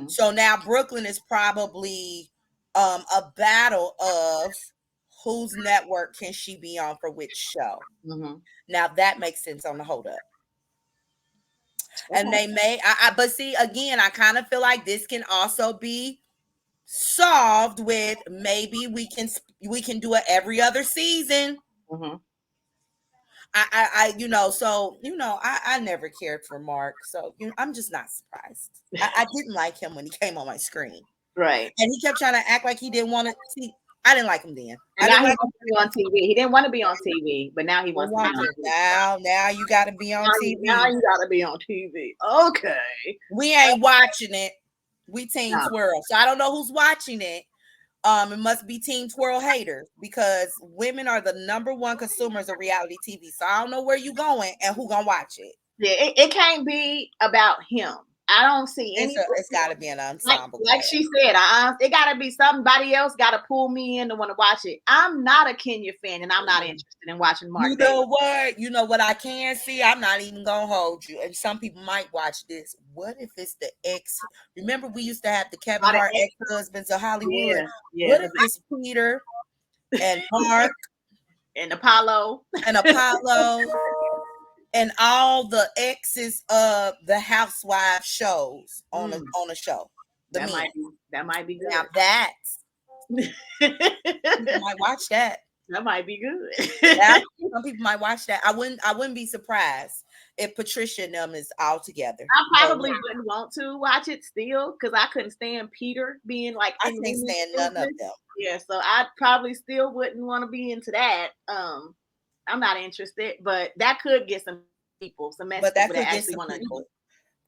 So now Brooklyn is probably a battle of whose network can she be on for which show. Now that makes sense on the hold up. And they may, but see, again, I kind of feel like this can also be solved with maybe we can do it every other season. I never cared for Mark, so I'm just not surprised. I didn't like him when he came on my screen, right? And he kept trying to act like he didn't want to see. I didn't like him then. And now he wants to be on TV. He didn't want to be on TV, but now he wants to be on TV. Now you got to be on TV. Now you got to be on TV. Okay. We ain't watching it. We Team Twirl. So I don't know who's watching it. It must be Team Twirl haters because women are the #1 consumers of reality TV. So I don't know where you going and who gonna watch it. Yeah, it can't be about him. I don't see any. It's got to be an ensemble. Like she said, it got to be somebody else got to pull me in to want to watch it. I'm not a Kenya fan, and I'm not interested in watching Mark. You know what? You know what I can see? I'm not even going to hold you. And some people might watch this. What if it's the ex? Remember we used to have the Kevin Hart ex-husbands of Hollywood? Yeah. What if it's Peter and Mark? and Apollo? And all the exes of the housewife shows on a show. That might be good. Now that's you might watch that. That might be good. Some people might watch that. I wouldn't be surprised if Patricia and them is all together. I probably wouldn't want to watch it still because I couldn't stand Peter being like. I can't stand none of them. Yeah, so I probably still wouldn't want to be into that. I'm not interested, but that could get some people, some messy people that actually want to do it.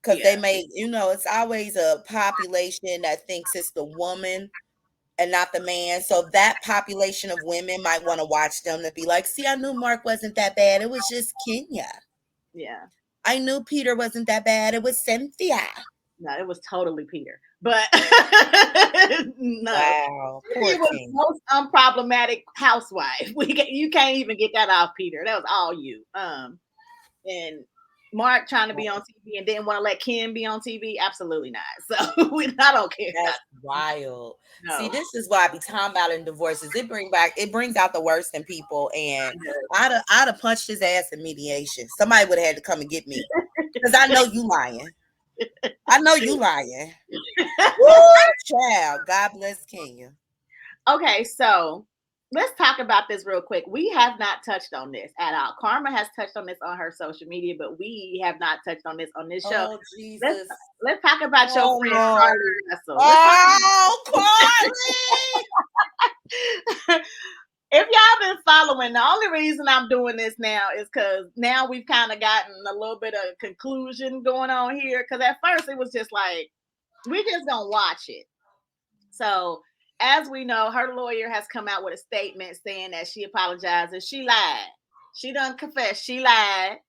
Because they may, it's always a population that thinks it's the woman and not the man. So that population of women might want to watch them to be like, see, I knew Mark wasn't that bad. It was just Kenya. Yeah. I knew Peter wasn't that bad. It was Cynthia. No, it was totally Peter. But no, wow, he was the most unproblematic housewife. You can't even get that off Peter. That was all you. And Mark trying to be on TV and didn't want to let Ken be on TV. Absolutely not. So I don't care. That's wild. No. See, this is why I be talking about in divorces. It brings out the worst in people. And I'd have punched his ass in mediation. Somebody would have had to come and get me because I know you lying. Woo, child. God bless Kenya. Okay, so let's talk about this real quick. We have not touched on this at all. Karma has touched on this on her social media, but we have not touched on this on this show. Oh, Jesus. Let's talk about your friend Carly Russell. Carly! If y'all been following, the only reason I'm doing this now is because now we've kind of gotten a little bit of conclusion going on here. Because at first it was just like, we're just going to watch it. So as we know, her lawyer has come out with a statement saying that she apologizes. She lied. She done confessed. She lied.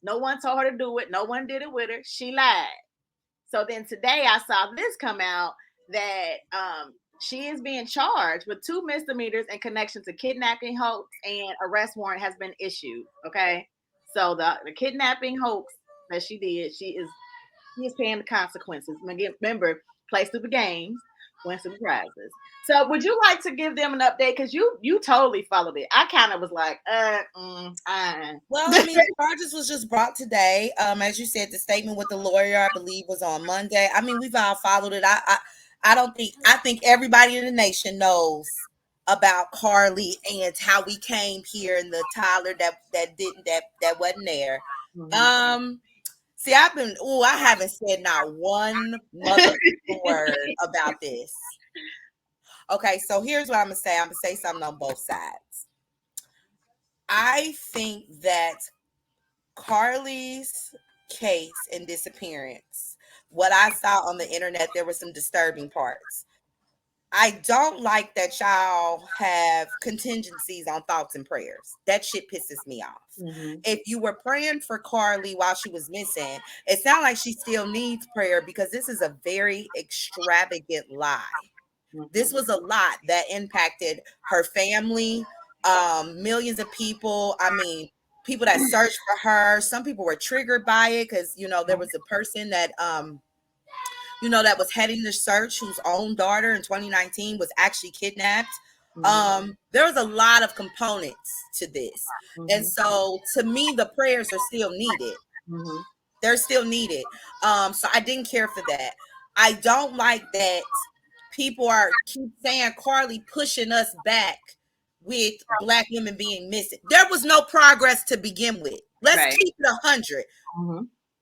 No one told her to do it. No one did it with her. She lied. So then today I saw this come out that she is being charged with 2 misdemeanors in connection to kidnapping hoax, and arrest warrant has been issued. Okay. So the kidnapping hoax that she did, she is paying the consequences. Remember, play stupid games, win some prizes. So would you like to give them an update? Because you totally followed it. I kind of was like, Well, I mean, the charges was just brought today. As you said, the statement with the lawyer, I believe, was on Monday. I mean, we've all followed it. I think everybody in the nation knows about Carly and how we came here and the Tyler that wasn't there. Mm-hmm. See, I haven't said not one word about this. Okay, so here's what I'm gonna say. I'm gonna say something on both sides. I think that Carly's case and disappearance, what I saw on the internet, there were some disturbing parts. I don't like that y'all have contingencies on thoughts and prayers. That shit pisses me off. If you were praying for Carly while she was missing, it sounds like she still needs prayer because this is a very extravagant lie. This was a lot that impacted her family, millions of people. I mean, people that searched for her. Some people were triggered by it because, you know, there was a person that that was heading the search whose own daughter in 2019 was actually kidnapped. There was a lot of components to this. And so to me, the prayers are still needed. They're still needed. So I didn't care for that. I don't like that people keep saying Carly pushing us back with Black women being missing. There was no progress to begin with. Let's keep it 100.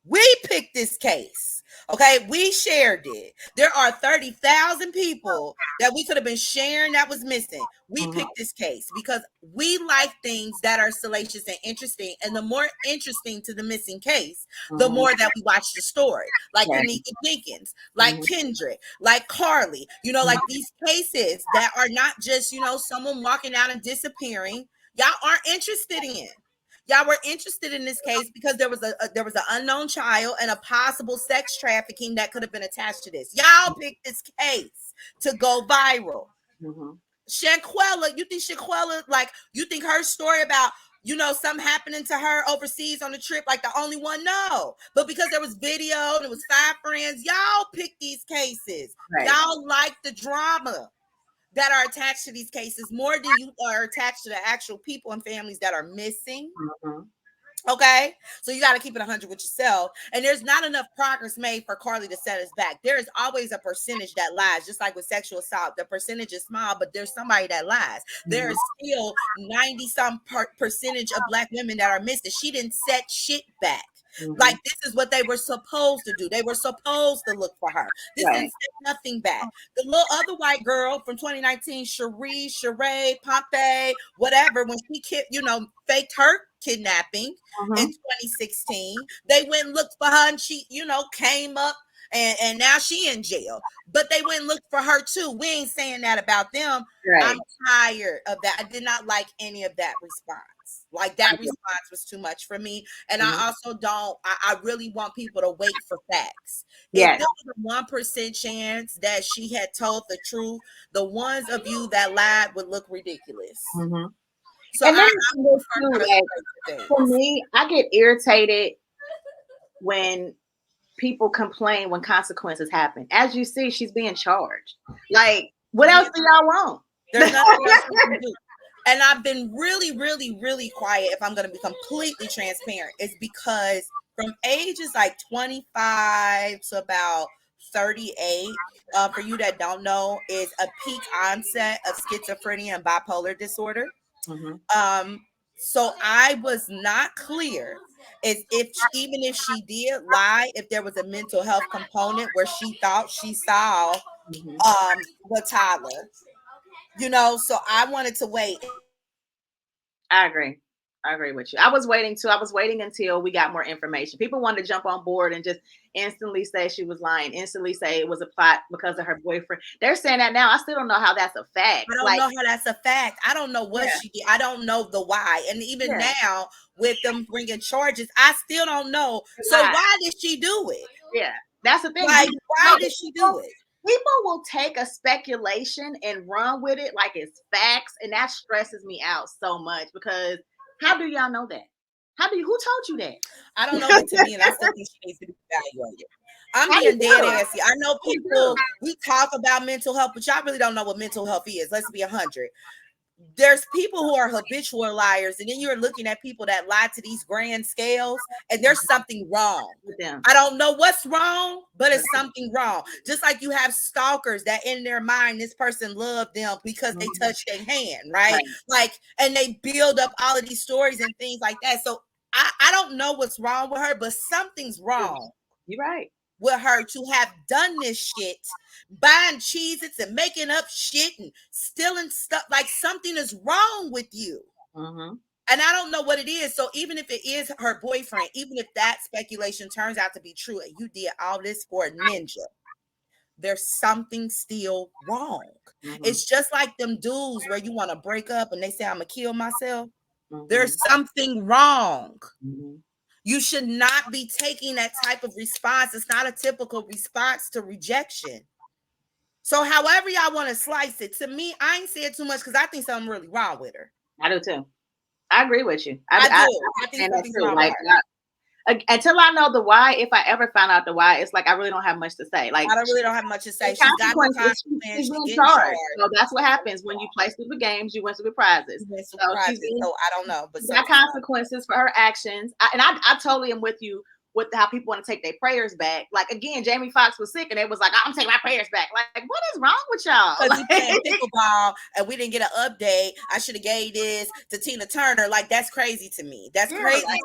We picked this case. Okay, we shared it. There are 30,000 people that we could have been sharing that was missing. We picked this case because we like things that are salacious and interesting. And the more interesting to the missing case, the more that we watch the story. Like Anika Jenkins, like Kendrick, like Carly, like these cases that are not just, someone walking out and disappearing. Y'all aren't interested in. Y'all were interested in this case because there was an unknown child and a possible sex trafficking that could have been attached to this. Y'all picked this case to go viral. Shanquella, you think Shanquella, like, you think her story about, something happening to her overseas on the trip, like the only one? No. But because there was video and it was 5 friends, y'all picked these cases. Y'all like the drama that are attached to these cases more than you are attached to the actual people and families that are missing. Okay, so you got to keep it 100 with yourself. And there's not enough progress made for Carly to set us back. There is always a percentage that lies, just like with sexual assault. The percentage is small, but there's somebody that lies. There is still 90-some percentage of Black women that are missing. She didn't set shit back. Like, this is what they were supposed to do. They were supposed to look for her. This didn't set nothing back. The little other white girl from 2019, Sheree, Pompey, whatever, when she faked her kidnapping in 2016, they went and looked for her and she, came up and now she in jail. But they went and looked for her too. We ain't saying that about them. I'm tired of that. I did not like any of that response. Like, that response was too much for me. And I also I really want people to wait for facts. If there was a 1% chance that she had told the truth, the ones of you that lied would look ridiculous. So for me, I get irritated when people complain when consequences happen. As you see, she's being charged. Like, what else do y'all want? There's nothing else we can do. And I've been really, really, really quiet, if I'm going to be completely transparent. It's because from ages like 25 to about 38, for you that don't know, is a peak onset of schizophrenia and bipolar disorder. So I was not clear as even if she did lie, if there was a mental health component where she thought she saw the Tyler. So I wanted to wait. I agree with you. I was waiting too. I was waiting until we got more information. People wanted to jump on board and just instantly say she was lying, instantly say it was a plot because of her boyfriend. They're saying that now. I still don't know how that's a fact. I don't know how that's a fact. I don't know what she did. I don't know the why. And even now with them bringing charges, I still don't know. So why did she do it? Yeah, that's the thing. Like, why did she do it? People will take a speculation and run with it like it's facts, and that stresses me out so much because how do y'all know that? Who told you that? I don't know, but to me, and I still think she needs to be evaluated. I'm being dead assy. I know people, we talk about mental health, but y'all really don't know what mental health is. Let's be 100. There's people who are habitual liars, and then you're looking at people that lie to these grand scales, and there's something wrong with them. I don't know what's wrong, but it's something wrong. Just like you have stalkers that in their mind, this person loved them because they touched their hand, right? Like, and they build up all of these stories and things like that. So I don't know what's wrong with her, but something's wrong. You're right. With her to have done this shit, buying Cheez-Its and making up shit and stealing stuff. Like, something is wrong with you. And I don't know what it is. So even if it is her boyfriend, even if that speculation turns out to be true and you did all this for a ninja, there's something still wrong. It's just like them dudes where you want to break up and they say, I'm gonna kill myself. There's something wrong. You should not be taking that type of response. It's not a typical response to rejection. So however y'all want to slice it, to me, I ain't said too much because I think something really wrong with her. I do too. I agree with you. I do. I think something's wrong with her. Until I know the why, if I ever find out the why, it's like I really don't have much to say. Like I really don't have much to say. She's got no consequence. She's in charge. So that's what happens when you play stupid games. You win stupid prizes. So I don't know, but got consequences for her actions. I totally am with you with how people want to take their prayers back. Like again, Jamie Foxx was sick, and it was like, I'm taking my prayers back. Like, what is wrong with y'all? Because we playing pickleball and we didn't get an update. I should have gave this to Tina Turner. Like, that's crazy to me. That's crazy. Like,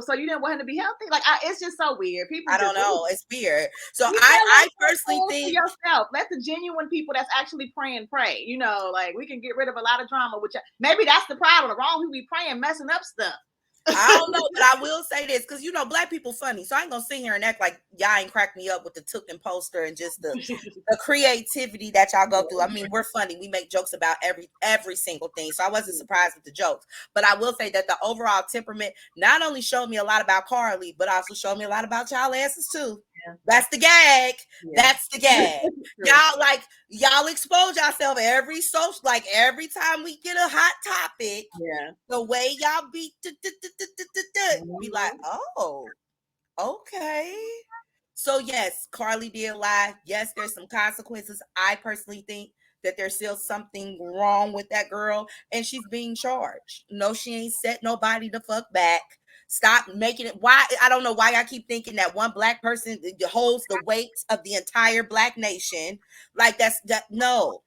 so you didn't want him to be healthy? Like, it's just so weird. People, I don't know. It's weird. So I personally think yourself. Let the genuine people that's actually praying pray. You know, like we can get rid of a lot of drama. Which maybe that's the problem. The wrong people be praying, messing up stuff. I don't know, but I will say this because black people funny, so I ain't gonna sit here and act like y'all ain't cracked me up with the Took and poster and just the creativity that y'all go through. I mean, we're funny. We make jokes about every single thing, so I wasn't surprised with the jokes. But I will say that the overall temperament not only showed me a lot about Carly, but also showed me a lot about y'all asses too. Yeah. That's the gag. Yeah. That's the gag. y'all expose yourself every time we get a hot topic. Yeah. The way y'all be be like, oh, okay. So yes, Carly did lie. Yes, there's some consequences. I personally think that there's still something wrong with that girl, and she's being charged. No, she ain't set nobody the fuck back. Stop making it. Why? I don't know why I keep thinking that one black person holds the weight of the entire black nation. Like no,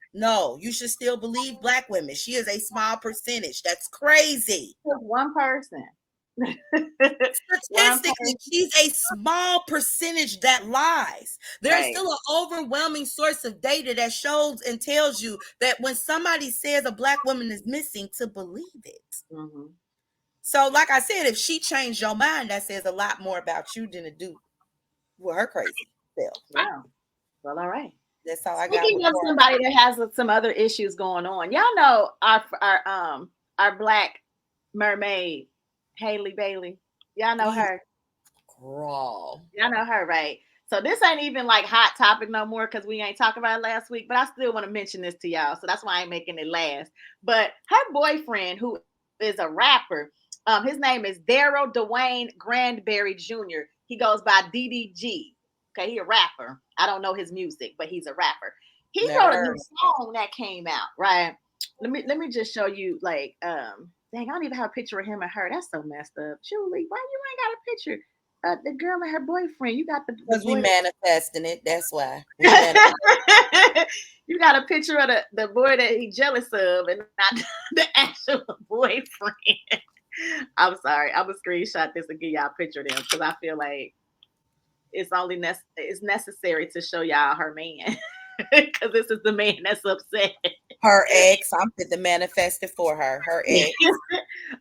you should still believe black women. She is a small percentage. That's crazy. One person. Statistically, she's a small percentage that lies. There's still an overwhelming source of data that shows and tells you that when somebody says a black woman is missing, to believe it. Mm-hmm. So, like I said, if she changed your mind, that says a lot more about you than it do with her crazy self. Wow. Well, all right. That's how I got. Speaking of somebody that has some other issues going on, y'all know our black mermaid, Haley Bailey. Y'all know her. Girl. Y'all know her, right? So this ain't even like hot topic no more because we ain't talking about it last week, but I still want to mention this to y'all. So that's why I ain't making it last. But her boyfriend, who is a rapper, his name is Daryl Dwayne Granberry Jr. He goes by DDG. Okay, he a rapper. I don't know his music, but he's a rapper. He wrote a new song that came out, right? Let me just show you, like, dang, I don't even have a picture of him and her. That's so messed up. Julie, why you ain't got a picture? The girl and her boyfriend. You got because we manifesting it. That's why. You got a picture of the boy that he jealous of, and not the actual boyfriend. I'm sorry. I'm gonna screenshot this and give y'all a picture of them because I feel like it's only it's necessary to show y'all her man because this is the man that's upset. Her ex. I'm fit to manifest it for her. Her ex.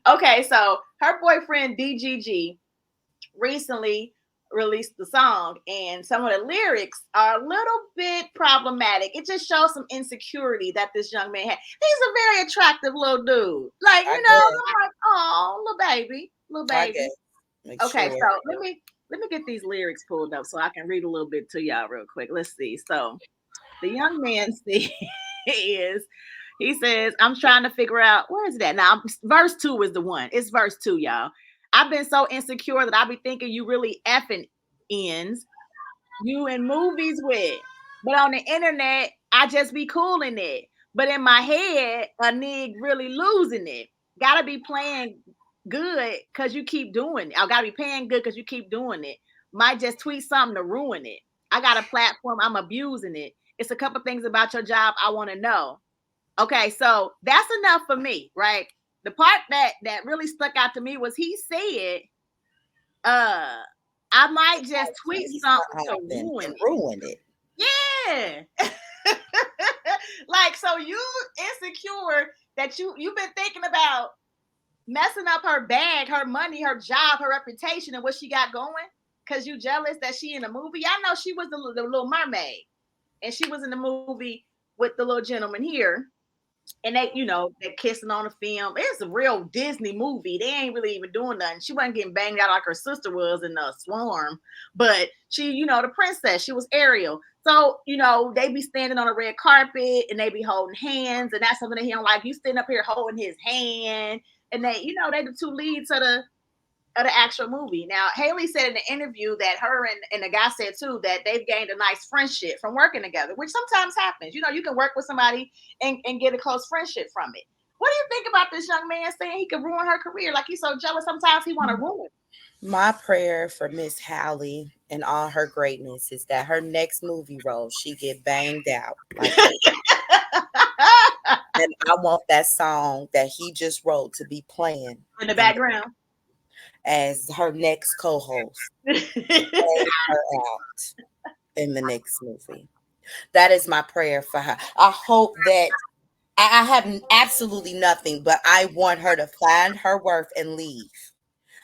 Okay, so her boyfriend DGG recently released the song, and some of the lyrics are a little bit problematic. It just shows some insecurity that this young man had. He's a very attractive little dude. Like, I'm like, oh, little baby. Okay, so let me get these lyrics pulled up so I can read a little bit to y'all real quick. Let's see. So the young man he says, I'm trying to figure out, where is that? Now, verse 2 is the one. It's verse 2, y'all. I've been so insecure that I be thinking you really effing ends you in movies with. But on the internet, I just be cooling it. But in my head, a nig really losing it. Gotta be playing good because you keep doing it. I gotta be paying good because you keep doing it. Might just tweet something to ruin it. I got a platform, I'm abusing it. It's a couple things about your job I want to know. Okay, so that's enough for me, right? The part that really stuck out to me was he said, I might just tweet something to ruin it. Yeah. Like, so you insecure that you've been thinking about messing up her bag, her money, her job, her reputation, and what she got going because you jealous that she in a movie. Y'all know she was the Little Mermaid. and she was in the movie with the little gentleman here. And they, they're kissing on the film. It's a real Disney movie. They ain't really even doing nothing. She wasn't getting banged out like her sister was in the Swarm. But she, the princess, she was Ariel. So, they be standing on a red carpet and they be holding hands. And that's something that he don't like. You standing up here holding his hand. And they, they the two leads of the actual movie. Now, Haley said in the interview that her and the guy said too that they've gained a nice friendship from working together, which sometimes happens. You can work with somebody and get a close friendship from it. What do you think about this young man saying he could ruin her career? Like, he's so jealous sometimes he want to ruin it. My prayer for Miss Hallie and all her greatness is that her next movie role, she get banged out. Like and I want that song that he just wrote to be playing in the background as her next co-host. Her out in the next movie. That is my prayer for her. I hope that I have absolutely nothing, but I want her to find her worth and leave.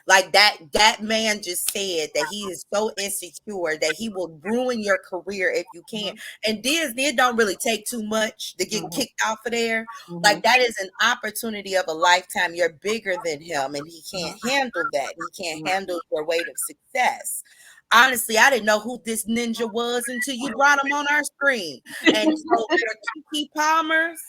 Like that man just said that he is so insecure that he will ruin your career if you can't. And Disney, it don't really take too much to get kicked off of there. Like, that is an opportunity of a lifetime. You're bigger than him and he can't handle that. He can't handle your weight of success. Honestly, I didn't know who this ninja was until you brought him on our screen. And so Keke Palmer's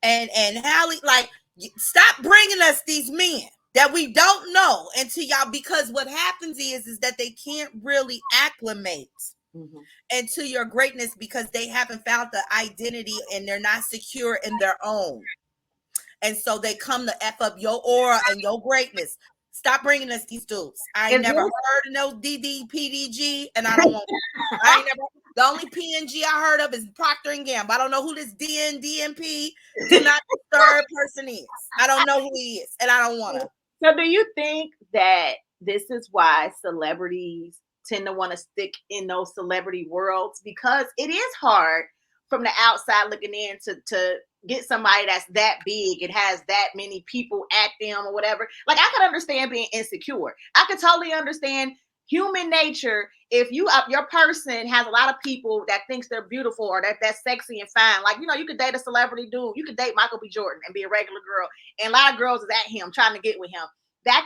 and Hallie, like, stop bringing us these men that we don't know until y'all, because what happens is that they can't really acclimate into your greatness because they haven't found the identity and they're not secure in their own. And so they come to F up your aura and your greatness. Stop bringing us these dudes. I ain't never heard of no DDPDG, and I don't want to. I ain't never. The only PNG I heard of is Procter and Gamble. I don't know who this DNP do not disturb person is. I don't know who he is, and I don't want to. So do you think that this is why celebrities tend to want to stick in those celebrity worlds? Because it is hard from the outside looking in to get somebody that's that big and has that many people at them or whatever. Like, I could understand being insecure. I could totally understand human nature. If your person has a lot of people that thinks they're beautiful or that's sexy and fine, like, you could date a celebrity dude. You could date Michael B. Jordan and be a regular girl. And a lot of girls is at him trying to get with him. That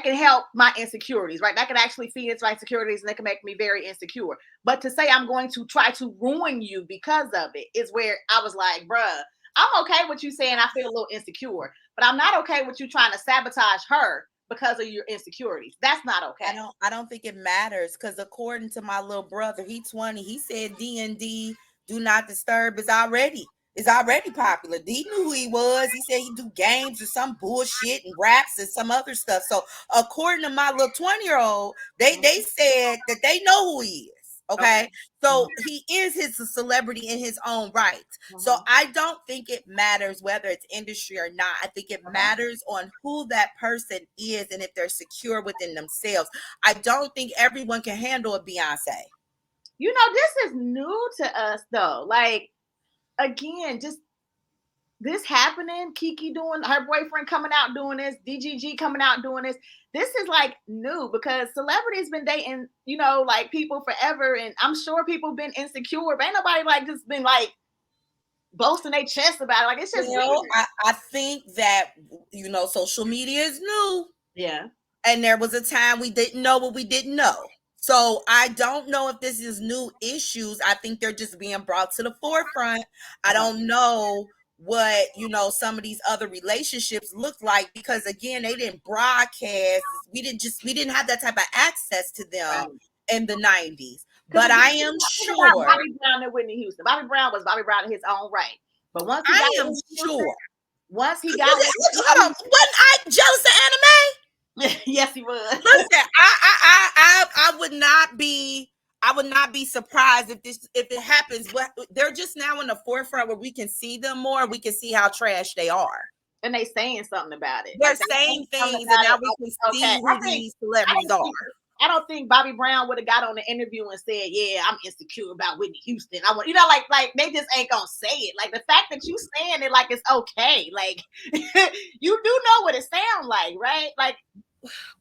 can help my insecurities, right? That can actually feed into my insecurities and it can make me very insecure. But to say I'm going to try to ruin you because of it is where I was like, bruh, I'm okay with you saying I feel a little insecure, but I'm not okay with you trying to sabotage her because of your insecurities. That's not okay. I don't think it matters, because according to my little brother, he's 20. He said D&D Do Not Disturb is already popular. He knew who he was. He said he do games or some bullshit and raps and some other stuff. So according to my little 20-year-old, they said that they know who he is. Okay. So he is a celebrity in his own right. So I don't think it matters whether it's industry or not. I think it matters on who that person is and if they're secure within themselves. I don't think everyone can handle a Beyonce. This is new to us though. Like, again, just this happening, Keke doing, her boyfriend coming out doing this, DGG coming out doing this. This is like new because celebrities been dating, like people forever. And I'm sure people been insecure, but ain't nobody like just been like boasting their chest about it. Like, it's just, I think that, social media is new. Yeah. And there was a time we didn't know what we didn't know. So I don't know if this is new issues. I think they're just being brought to the forefront. I don't know what, some of these other relationships look like because, again, they didn't broadcast. We didn't have that type of access to them in the 90s. But I am sure. Bobby Brown and Whitney Houston. Bobby Brown in his own right. But once he got Houston, once he got hold on, wasn't I jealous of Anime? Yes, he was. Listen, I would not be surprised if it happens. They're just now in the forefront where we can see them more. We can see how trash they are, and they saying something about it. They're saying things, and now we can see who these celebrities are. I don't think Bobby Brown would have got on the interview and said, "Yeah, I'm insecure about Whitney Houston." I want, like they just ain't gonna say it. Like, the fact that you saying it like it's okay, like you do know what it sounds like, right? Like,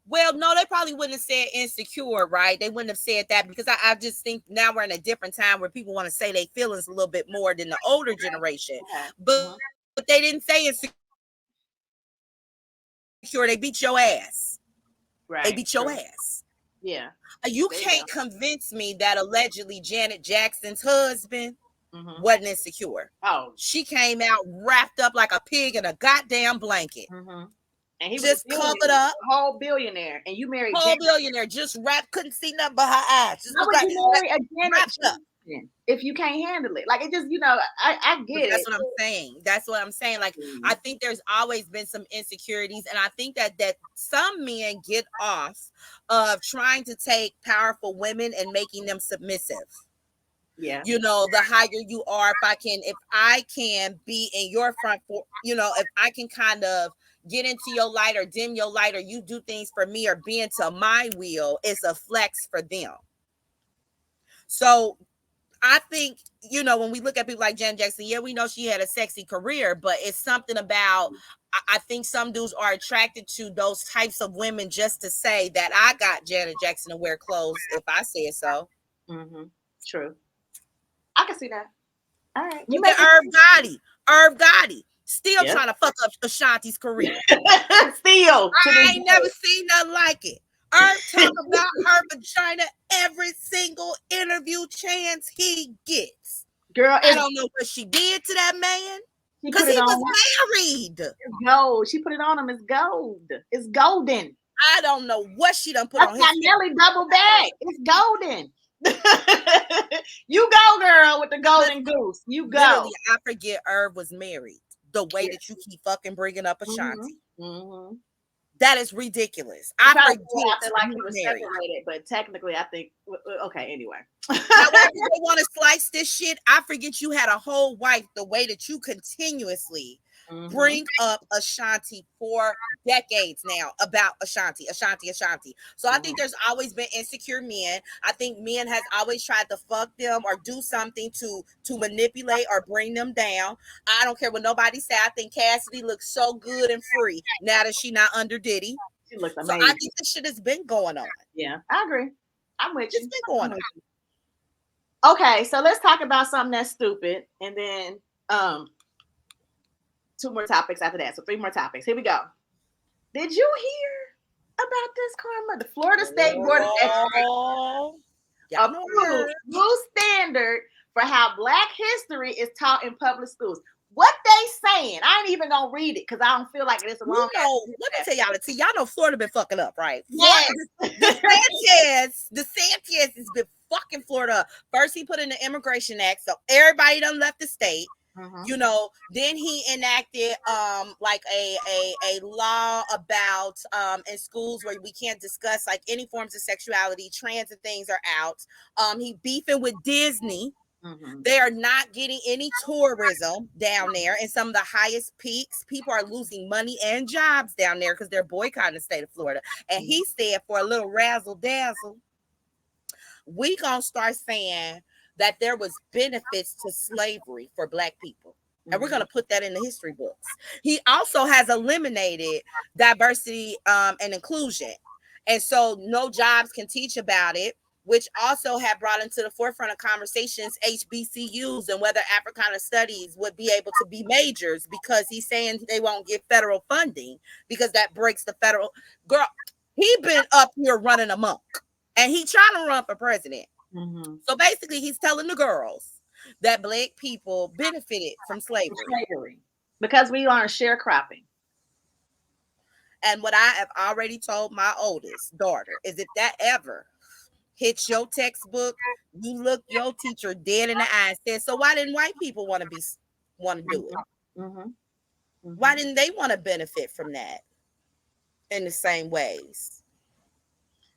Well, no, they probably wouldn't have said insecure, right? They wouldn't have said that because I just think now we're in a different time where people want to say their feelings a little bit more than the older generation. But they didn't say insecure. They beat your ass. Right. They beat your ass. Yeah. You can't convince me that allegedly Janet Jackson's husband wasn't insecure. Oh. She came out wrapped up like a pig in a goddamn blanket. And he just was covered up, a whole billionaire, and you married whole billionaire, just wrapped, couldn't see nothing but her eyes. Just how would you marry a Janet Jackson if you can't handle it? Like, it just, you know, I get it. That's what I'm saying. That's what I'm saying. Like, I think there's always been some insecurities, and I think that some men get off of trying to take powerful women and making them submissive. Yeah. You know, the higher you are, if I can be in your front, you know, if I can kind of get into your light or dim your light, or you do things for me or be into my will, it's a flex for them. So I think, you know, when we look at people like Janet Jackson, yeah, we know she had a sexy career, but it's something about, I think some dudes are attracted to those types of women just to say that I got Janet Jackson to wear clothes if I said so. True. I can see that. All right. You get Irv Gotti. Still trying to fuck up Ashanti's career. Still. I ain't never seen nothing like it. Irv talk about her vagina every single interview chance he gets. Girl, I don't know what she did to that man. Because he was married. It's gold. She put it on him. It's gold. It's golden. I don't know what she done put on his. Nelly double back. It's golden. You go, girl, with the golden goose. You go. Literally, I forget Irv was married. The way that you keep fucking bringing up Ashanti. That is ridiculous. I forget like he was separated, but technically I think, okay, anyway. However you want to slice this shit, I forget you had a whole wife the way that you continuously bring up Ashanti for decades now about Ashanti. So I think there's always been insecure men. I think men has always tried to fuck them or do something to manipulate or bring them down. I don't care what nobody say. I think Cassidy looks so good and free now that she not under Diddy. She looks So amazing. I think this shit has been going on. Yeah, I agree. I'm with you. It's been going on. Okay, so let's talk about something that's stupid, and then 2 more topics after that. So 3 more topics. Here we go. Did you hear about this, Karma? The Florida State Board of Education approved new standard for how Black history is taught in public schools. What they saying? I ain't even gonna read it because I don't feel like it's a long. Let me tell y'all the tea. Y'all know Florida been fucking up, right? Yes. DeSantis has been fucking Florida up. First, he put in the Immigration Act, so everybody done left the state. You know, then he enacted like a law about in schools where we can't discuss like any forms of sexuality, trans and things are out. He beefing with Disney. They are not getting any tourism down there in some of the highest peaks. People are losing money and jobs down there because they're boycotting the state of Florida. And he said, for a little razzle dazzle, we gonna start saying that there was benefits to slavery for Black people. And we're going to put that in the history books. He also has eliminated diversity and inclusion. And so no jobs can teach about it, which also have brought into the forefront of conversations HBCUs and whether Africana studies would be able to be majors, because he's saying they won't get federal funding because that breaks the federal. Girl, he been up here running amok and he trying to run for president. So basically he's telling the girls that Black people benefited from slavery because we learned sharecropping. And what I have already told my oldest daughter is if that ever hits your textbook, you look your teacher dead in the eye and said, so why didn't white people want to do it? Why didn't they want to benefit from that in the same ways?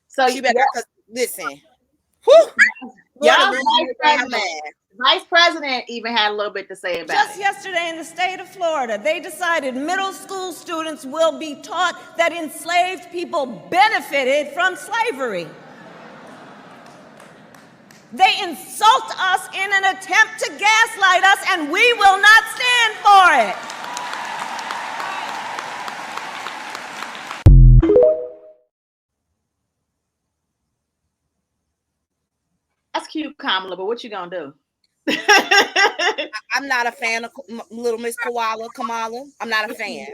So you better listen. Yeah, Vice President even had a little bit to say about it. Just yesterday in the state of Florida, they decided middle school students will be taught that enslaved people benefited from slavery. They insult us in an attempt to gaslight us, and we will not stand for it. Kamala, but what you gonna do? I'm not a fan of little Miss Kamala. I'm not a fan.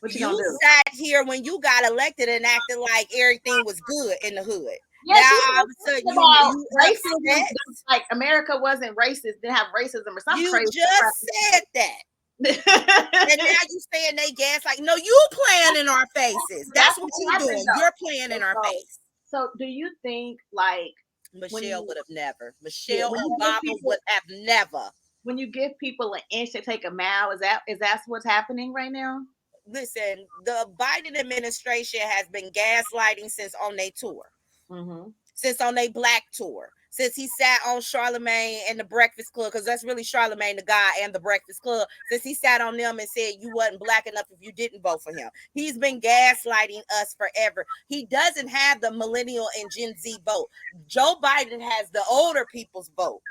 What you You gonna do? sat here when you got elected and acted like everything was good in the hood. Yeah, now all of a sudden you racism, upset. like America wasn't racist, didn't have racism or something. You crazy just said that. And now you saying they gas like, no, you playing in our faces. That's what you're doing. You're playing in our face. So do you think like Michelle would have never. Michelle Obama would have never. When you give people an inch, they take a mile. Is that what's happening right now? Listen, the Biden administration has been gaslighting since on their tour. Mm-hmm. Since on their black tour. Since he sat on Charlemagne and the Breakfast Club, because that's really Charlemagne the guy and the Breakfast Club. Since he sat on them and said you wasn't black enough if you didn't vote for him. He's been gaslighting us forever. He doesn't have the millennial and Gen Z vote. Joe Biden has the older people's vote.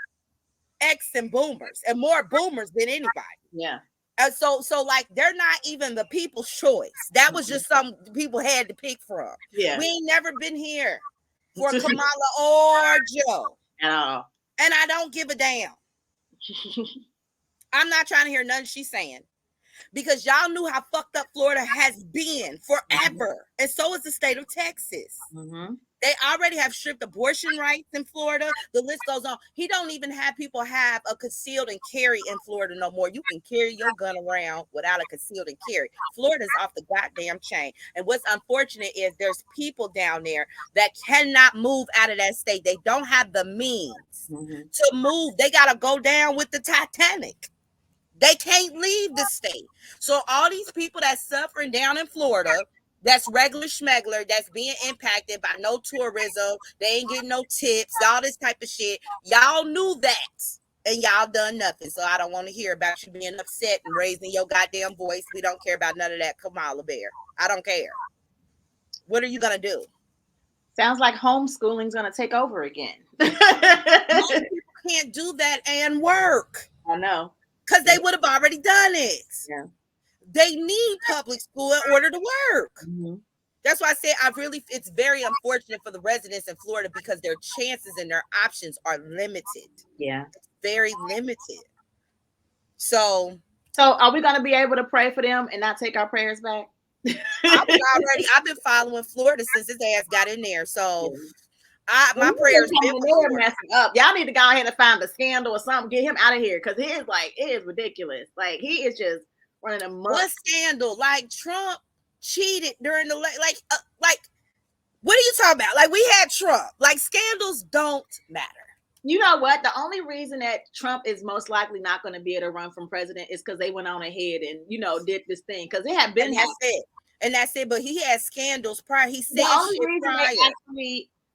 X and boomers, and more boomers than anybody. Yeah. So like they're not even the people's choice. That was just some people had to pick from. Yeah. We ain't never been here for Kamala or Joe. At all. And I don't give a damn. I'm not trying to hear nothing she's saying. Because y'all knew how fucked up Florida has been forever. And so is the state of Texas. Mm-hmm. They already have strict abortion rights in Florida. The list goes on. He don't even have people have a concealed and carry in Florida no more. You can carry your gun around without a concealed and carry. Florida's off the goddamn chain. And what's unfortunate is there's people down there that cannot move out of that state. They don't have the means to move. They got to go down with the Titanic. They can't leave the state. So all these people that's suffering down in Florida, that's regular schmegler, that's being impacted by no tourism, they ain't getting no tips, all this type of shit. Y'all knew that, and y'all done nothing. So I don't want to hear about you being upset and raising your goddamn voice. We don't care about none of that, Kamala Bear. I don't care. What are you gonna do? Sounds like homeschooling's gonna take over again. Most people can't do that and work. I know. Because they would have already done it. Yeah. They need public school in order to work. Mm-hmm. That's why I say it's very unfortunate for the residents in Florida because their chances and their options are limited. Yeah. It's very limited. So are we going to be able to pray for them and not take our prayers back? I've been following Florida since his ass got in there. So my prayers been messing up. Y'all need to go ahead and find a scandal or something. Get him out of here because it is ridiculous. Like he is just running amok. What scandal? Like Trump cheated during the like what are you talking about? Like we had Trump. Like scandals don't matter. You know what? The only reason that Trump is most likely not going to be able to run from president is because they went on ahead and did this thing because it had been and that's it. But he had scandals prior. He said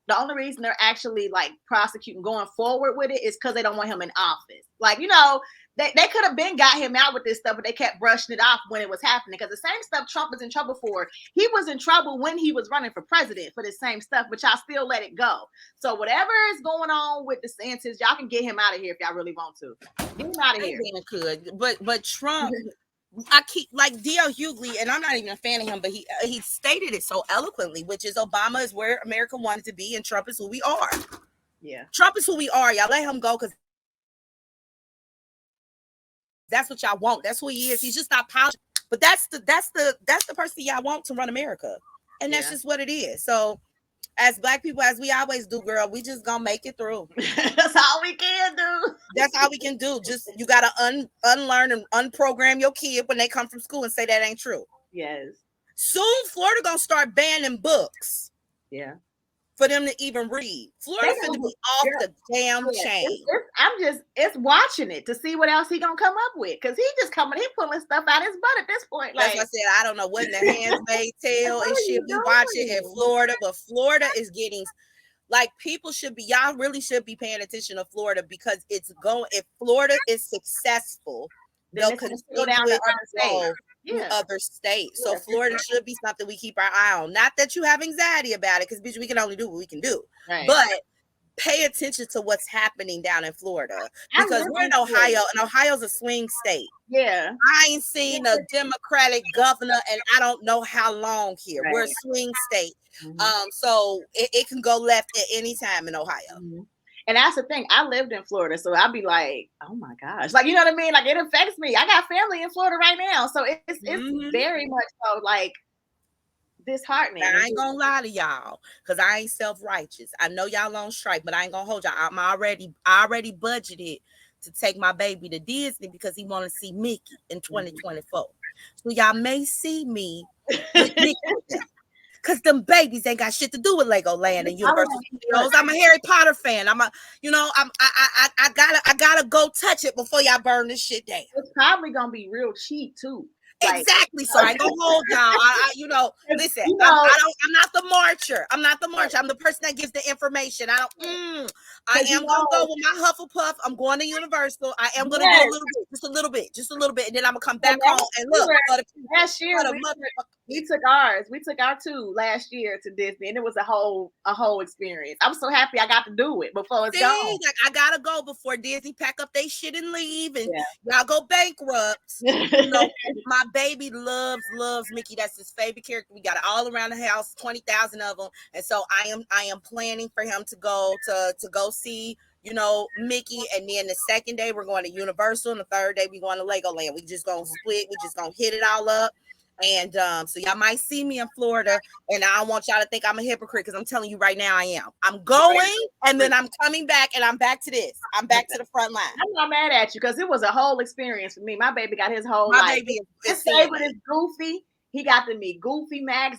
the only reason they're actually like prosecuting going forward with it is because they don't want him in office. Like, they could have been got him out with this stuff, but they kept brushing it off when it was happening. Because the same stuff Trump was in trouble for, he was in trouble when he was running for president for the same stuff, but y'all still let it go. So whatever is going on with DeSantis, y'all can get him out of here if y'all really want to. Get him out of here. Could, but Trump, I keep like D.L. Hughley, and I'm not even a fan of him, but he stated it so eloquently, which is Obama is where America wanted to be, and Trump is who we are. Yeah, Trump is who we are. Y'all let him go because that's what y'all want. That's who he is. He's just not polished, but that's the person y'all want to run America, and that's just what it is. So, as Black people, as we always do, girl, we just gonna make it through. That's all we can do. That's all we can do. Just you gotta unlearn and unprogram your kid when they come from school and say that ain't true. Yes. Soon, Florida gonna start banning books. Yeah. For them to even read. Florida's gonna be off the damn chain. It's watching it to see what else he gonna come up with. Cause he pulling stuff out his butt at this point. Like, that's what I said. I don't know what in the Handmaid's Tale and shit we watching in Florida, but Florida is getting like y'all really should be paying attention to Florida because if Florida is successful, they'll continue down to other states. So Florida should be something we keep our eye on. Not that you have anxiety about it, because bitch, we can only do what we can do. Right. But pay attention to what's happening down in Florida because we're in Ohio, and Ohio's a swing state. Yeah, I ain't seen a Democratic governor, and I don't know how long here. Right. We're a swing state, so it can go left at any time in Ohio. Mm-hmm. And that's the thing. I lived in Florida, so I'd be like, oh my gosh. Like, you know what I mean? Like, it affects me. I got family in Florida right now. So it's very much so like disheartening. Now, I ain't gonna lie to y'all, because I ain't self-righteous. I know y'all on strike, but I ain't gonna hold y'all. I already budgeted to take my baby to Disney because he want to see Mickey in 2024. So y'all may see me with Mickey. Cause them babies ain't got shit to do with Legoland and Universal Studios. I'm a Harry Potter fan. I gotta go touch it before y'all burn this shit down. It's probably gonna be real cheap too. Exactly. So I ain't gonna hold y'all. Listen, I'm not the marcher. I'm not the marcher. I'm the person that gives the information. I am gonna go with my Hufflepuff. I'm going to Universal. I am gonna do just a little bit, and then I'm gonna come back home and look. Last year we took ours. We took our two last year to Disney, and it was a whole experience. I'm so happy I got to do it before it's gone. Like, I gotta go before Disney pack up their shit and leave, and y'all go bankrupt. My baby loves Mickey. That's his favorite character. We got it all around the house, 20,000 of them, and so I am planning for him to go see Mickey, and then the second day we're going to Universal, and the third day we're going to Legoland. We just gonna split. We just gonna hit it all up. And so y'all might see me in Florida, and I don't want y'all to think I'm a hypocrite, because I'm telling you right now I am. I'm going, and then I'm coming back, and I'm back to this. I'm back to the front line. I'm not mad at you, because it was a whole experience for me. My baby got his whole life. My baby his favorite is Goofy. He got to meet Goofy, Max,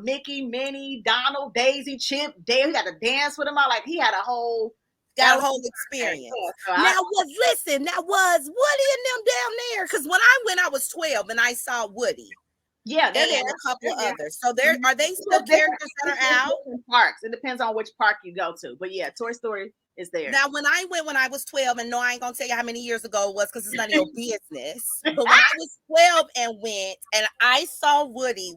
Mickey, Minnie, Donald, Daisy, Chip, Dave. He got to dance with him all. Like, he had a whole experience. Now was Woody and them down there? Because when I went, I was 12 and I saw Woody. Yeah, they're there. A couple of others. So are they still characters that are out? Parks. It depends on which park you go to. But yeah, Toy Story is there. Now, when I went when I was 12, and no, I ain't gonna tell you how many years ago it was, because it's none of your business. But when I was 12 and went, and I saw Woody,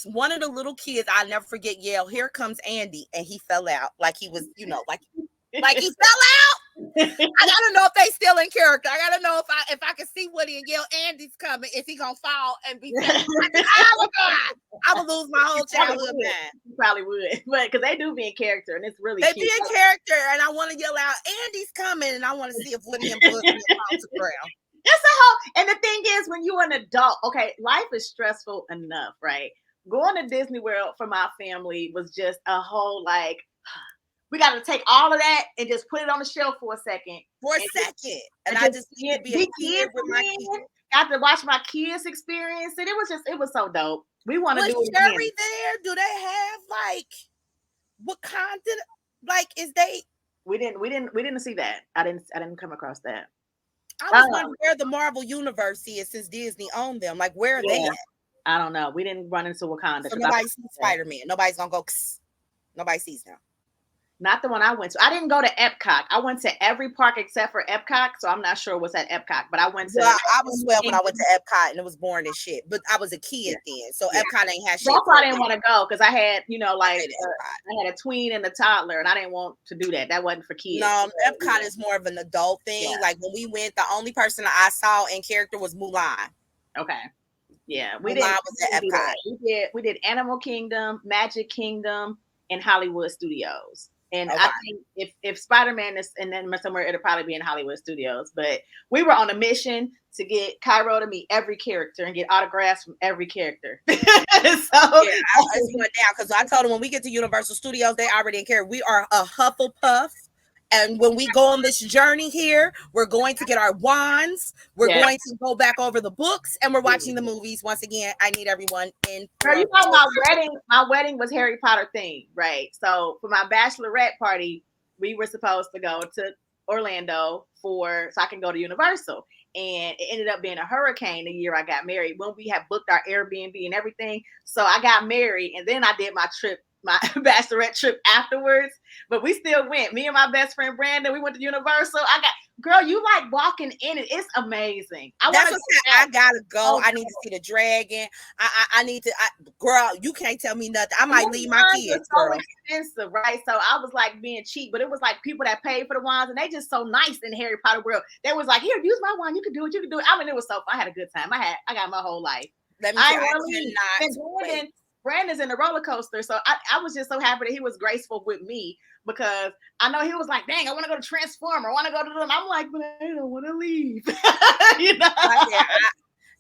one of the little kids, I'll never forget, yelled, "Here comes Andy," and he fell out like he was, like he fell out. I gotta know if they still in character. I gotta know if I can see Woody and yell, "Andy's coming," is he gonna fall and be like, "Oh my God, I would lose my whole childhood man." You probably would, but because they do be in character, and it's really they cute. Be in character, and I want to yell out, "Andy's coming," and I want to see if Woody and Buzz will fall to the ground. It's a whole, and the thing is, when you're an adult, okay, life is stressful enough, right? Going to Disney World for my family was just a whole we got to take all of that and just put it on the shelf for a second. And I just need to be a kid with my kids. Got to watch my kids experience it. It was so dope. We want to do it again. Was Sherry there? Do they have Wakanda? Is they? We didn't see that. I didn't come across that. I was wondering where the Marvel universe is, since Disney owned them. Like, where are they at? I don't know. We didn't run into Wakanda. So nobody sees Spider-Man. Nobody's gonna go. Nobody sees him. Not the one I went to. I didn't go to Epcot. I went to every park except for Epcot, so I'm not sure what's at Epcot. But I went to. Well, I was 12 when I went to Epcot, and it was boring as shit. But I was a kid then, so Epcot ain't had shit. That's why I didn't want to go, because I had, I had a tween and a toddler, and I didn't want to do that. That wasn't for kids. No, Epcot is more of an adult thing. Yeah. Like when we went, the only person I saw in character was Mulan. Okay. Yeah, Mulan was at Epcot. We did Animal Kingdom, Magic Kingdom, and Hollywood Studios. And I think if Spider-Man is and then somewhere, it'll probably be in Hollywood Studios. But we were on a mission to get Cairo to meet every character and get autographs from every character. I just went down, because I told them when we get to Universal Studios, they already in character. We are a Hufflepuff. And when we go on this journey here, we're going to get our wands. We're going to go back over the books, and we're watching the movies. Once again, I need everyone in. Girl, my wedding was Harry Potter themed, right? So for my bachelorette party, we were supposed to go to Orlando so I can go to Universal. And it ended up being a hurricane the year I got married, when we had booked our Airbnb and everything. So I got married, and then I did my bachelorette trip afterwards, but we still went. Me and my best friend Brandon, we went to Universal. Girl, you like walking in it. It's amazing. I gotta go. I need to see the dragon. I need to. Girl, you can't tell me nothing. I might leave my kids. So expensive, right? So I was like being cheap, but it was like people that paid for the wands, and they just so nice in Harry Potter world. They was like, "Here, use my wand. You can do it. I mean, it was so fun. I had a good time. I got my whole life. Let me tell you, Brandon's in the roller coaster. So I was just so happy that he was graceful with me, because I know he was like, dang, I want to go to Transformer. I want to go to them. I'm like, but I don't want to leave. You know?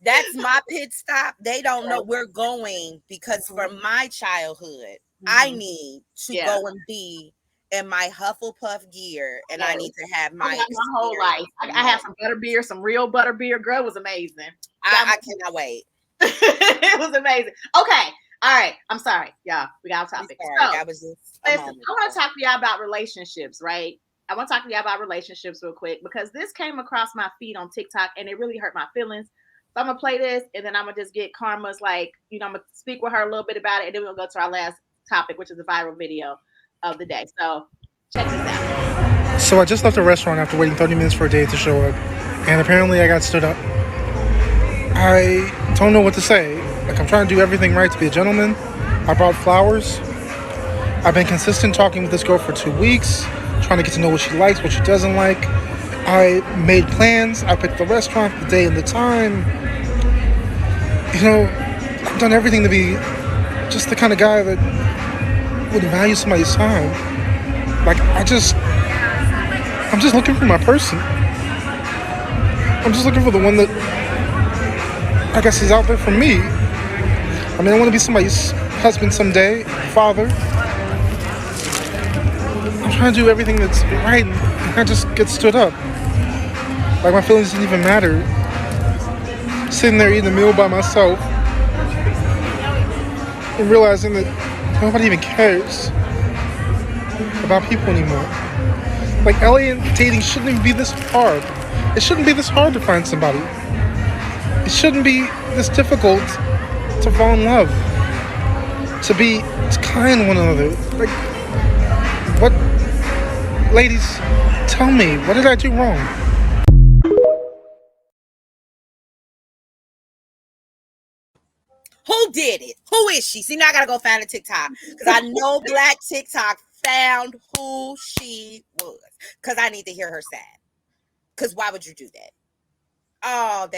That's my pit stop. They don't know we're going, because from my childhood, I need to go and be in my Hufflepuff gear, and I need to have my whole life. I have some butterbeer, some real butterbeer. Girl, it was amazing. I cannot wait. It was amazing. Okay. All right. I'm sorry, y'all. We got off topic. So, that was just listen, I want to talk to y'all about relationships, right? I want to talk to y'all about relationships real quick, because this came across my feed on TikTok and it really hurt my feelings. So I'm going to play this, and then I'm going to just get Karma's, like, I'm going to speak with her a little bit about it, and then we'll go to our last topic, which is the viral video of the day. So check this out. So I just left the restaurant after waiting 30 minutes for a date to show up, and apparently I got stood up. I don't know what to say. Like, I'm trying to do everything right to be a gentleman. I brought flowers. I've been consistent talking with this girl for 2 weeks, trying to get to know what she likes, what she doesn't like. I made plans. I picked the restaurant, the day, and the time. I've done everything to be just the kind of guy that would value somebody's time. Like, I'm just looking for my person. I'm just looking for the one that, I guess, is out there for me. I mean, I want to be somebody's husband someday, father. I'm trying to do everything that's right, and I just get stood up. Like, my feelings didn't even matter. Sitting there eating a meal by myself and realizing that nobody even cares about people anymore. Like, alien dating shouldn't even be this hard. It shouldn't be this hard to find somebody. It shouldn't be this difficult to fall in love, to be kind to one another. Like, what? Ladies, tell me, what did I do wrong? Who did it? Who is she? See, now I gotta go find a TikTok, because I know Black TikTok found who she was, because I need to hear her side. Because why would you do that? Oh,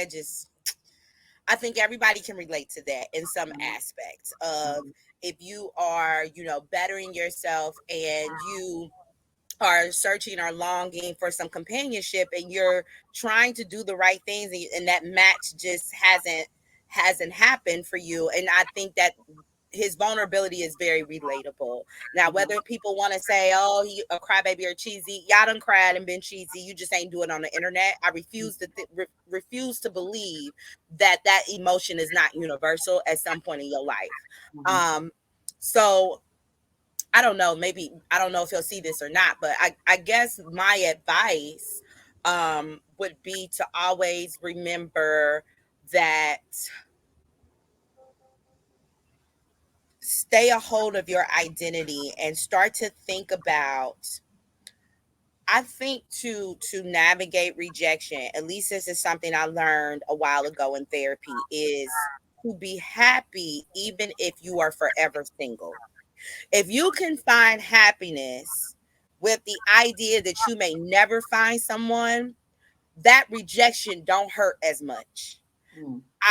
I think everybody can relate to that in some aspects of, if you are, bettering yourself and you are searching or longing for some companionship, and you're trying to do the right things, and that match just hasn't happened for you. And I think that his vulnerability is very relatable. Now, whether people want to say, oh, he a crybaby or cheesy, y'all done cried and been cheesy, you just ain't doing it on the internet. I refuse to believe that emotion is not universal at some point in your life. So I don't know, maybe, I don't know if he'll see this or not, but I guess my advice would be to always remember that stay a hold of your identity and start to think about, I think to navigate rejection, at least this is something I learned a while ago in therapy, is to be happy even if you are forever single. If you can find happiness with the idea that you may never find someone, that rejection don't hurt as much.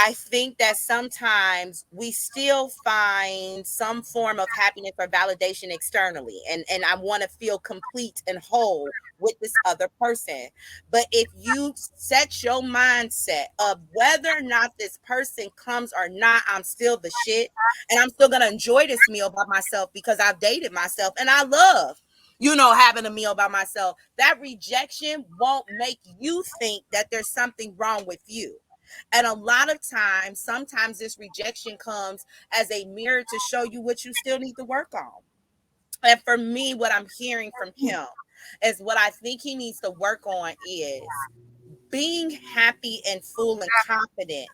I think that sometimes we still find some form of happiness or validation externally, and I want to feel complete and whole with this other person. But if you set your mindset of whether or not this person comes or not, I'm still the shit, and I'm still gonna enjoy this meal by myself because I've dated myself and I love having a meal by myself, that rejection won't make you think that there's something wrong with you. And a lot of times, sometimes this rejection comes as a mirror to show you what you still need to work on. And for me, what I'm hearing from him is what I think he needs to work on is being happy and full and confident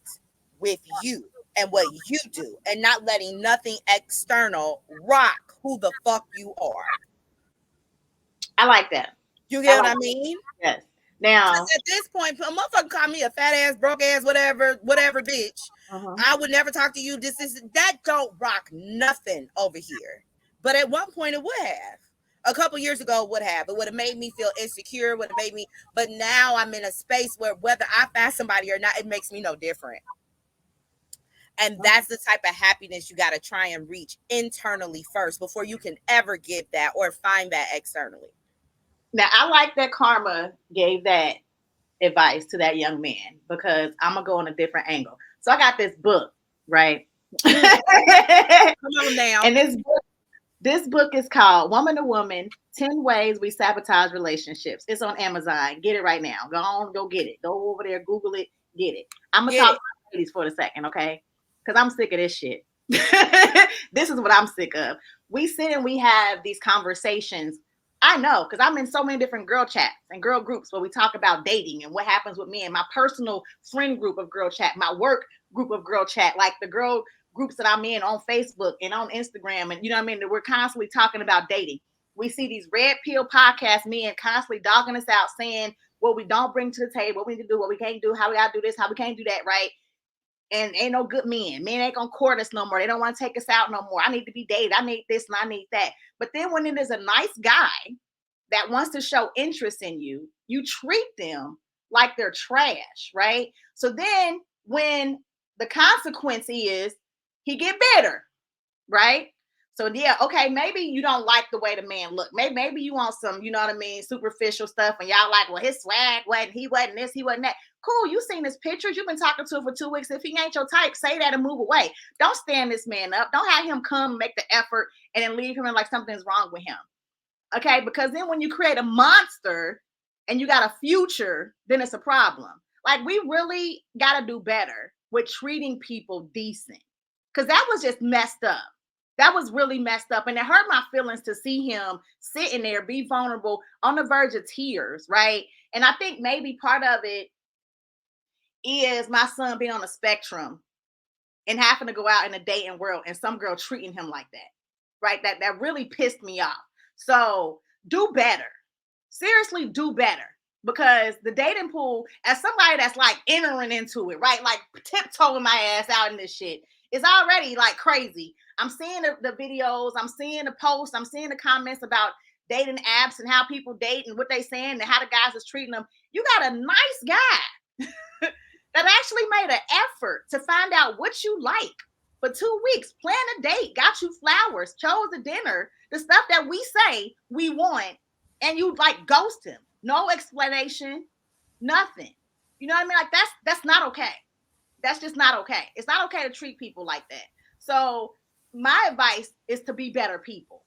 with you and what you do, and not letting nothing external rock who the fuck you are. I like that. You get what I mean? Yes. Now, at this point, a motherfucker call me a fat ass, broke ass, whatever bitch. I would never talk to you. That don't rock nothing over here. But at one point, it would have. A couple years ago, it would have. It would have made me feel insecure. Would have made me. But now I'm in a space where whether I find somebody or not, it makes me no different. And that's the type of happiness you got to try and reach internally first before you can ever give that or find that externally. Now, I like that Karma gave that advice to that young man, because I'm going to go on a different angle. So I got this book, right? Come on now. And this book is called Woman to Woman, 10 Ways We Sabotage Relationships. It's on Amazon. Get it right now. Go on, go get it. Go over there, Google it, get it. I'm going to talk to ladies for a second, okay? Because I'm sick of this shit. This is what I'm sick of. We sit and we have these conversations. I know, because I'm in so many different girl chats and girl groups where we talk about dating and what happens with me, and my personal friend group of girl chat, my work group of girl chat, like the girl groups that I'm in on Facebook and on Instagram. And you know what I mean? We're constantly talking about dating. We see these red pill podcast men constantly dogging us out, saying what we don't bring to the table, what we need to do, what we can't do, how we got to do this, how we can't do that, right? And ain't no good men. Men ain't gonna court us no more. They don't want to take us out no more. I need to be dated. I need this and I need that. But then when it is a nice guy that wants to show interest in you, you treat them like they're trash, right? So then when the consequence is he get bitter, right? So yeah, okay, maybe you don't like the way the man look. Maybe you want some, you know what I mean, superficial stuff, and y'all like, well, his swag wasn't, he wasn't this, he wasn't that. Cool, you seen his pictures, you've been talking to him for 2 weeks. If he ain't your type, say that and move away. Don't stand this man up. Don't have him come make the effort and then leave him and like something's wrong with him. Okay, because then when you create a monster and you got a future, then it's a problem. Like, we really got to do better with treating people decent, because that was just messed up. That was really messed up. And it hurt my feelings to see him sitting there, be vulnerable, on the verge of tears, right? And I think maybe part of it is my son being on a spectrum and having to go out in the dating world and some girl treating him like that, right? That really pissed me off. So do better. Seriously, do better. Because the dating pool, as somebody that's like entering into it, right? Like tiptoeing my ass out in this shit, is already like crazy. I'm seeing the videos, I'm seeing the posts, I'm seeing the comments about dating apps and how people date and what they saying and how the guys is treating them. You got a nice guy that actually made an effort to find out what you like for 2 weeks, plan a date, got you flowers, chose a dinner, the stuff that we say we want, and you like ghost him. No explanation, nothing. You know what I mean? Like that's not okay. That's just not okay. It's not okay to treat people like that. So my advice is to be better people.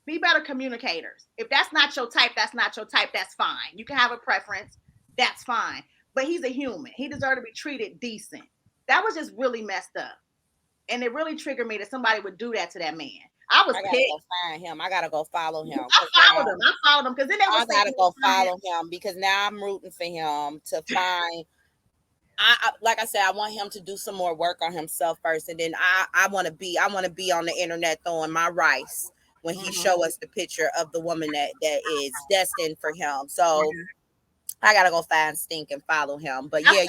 Be better communicators. If that's not your type, that's not your type. That's fine. You can have a preference. That's fine. But he's a human. He deserves to be treated decent. That was just really messed up. And it really triggered me that somebody would do that to that man. I was pissed. Go find him. I gotta go follow him. I followed him because then they was I gotta go follow him, because now I'm rooting for him to find. I like I said, I want him to do some more work on himself first, and then I want to be on the internet throwing my rice when he show us the picture of the woman that is destined for him. So I gotta go find Stink and follow him. But yeah,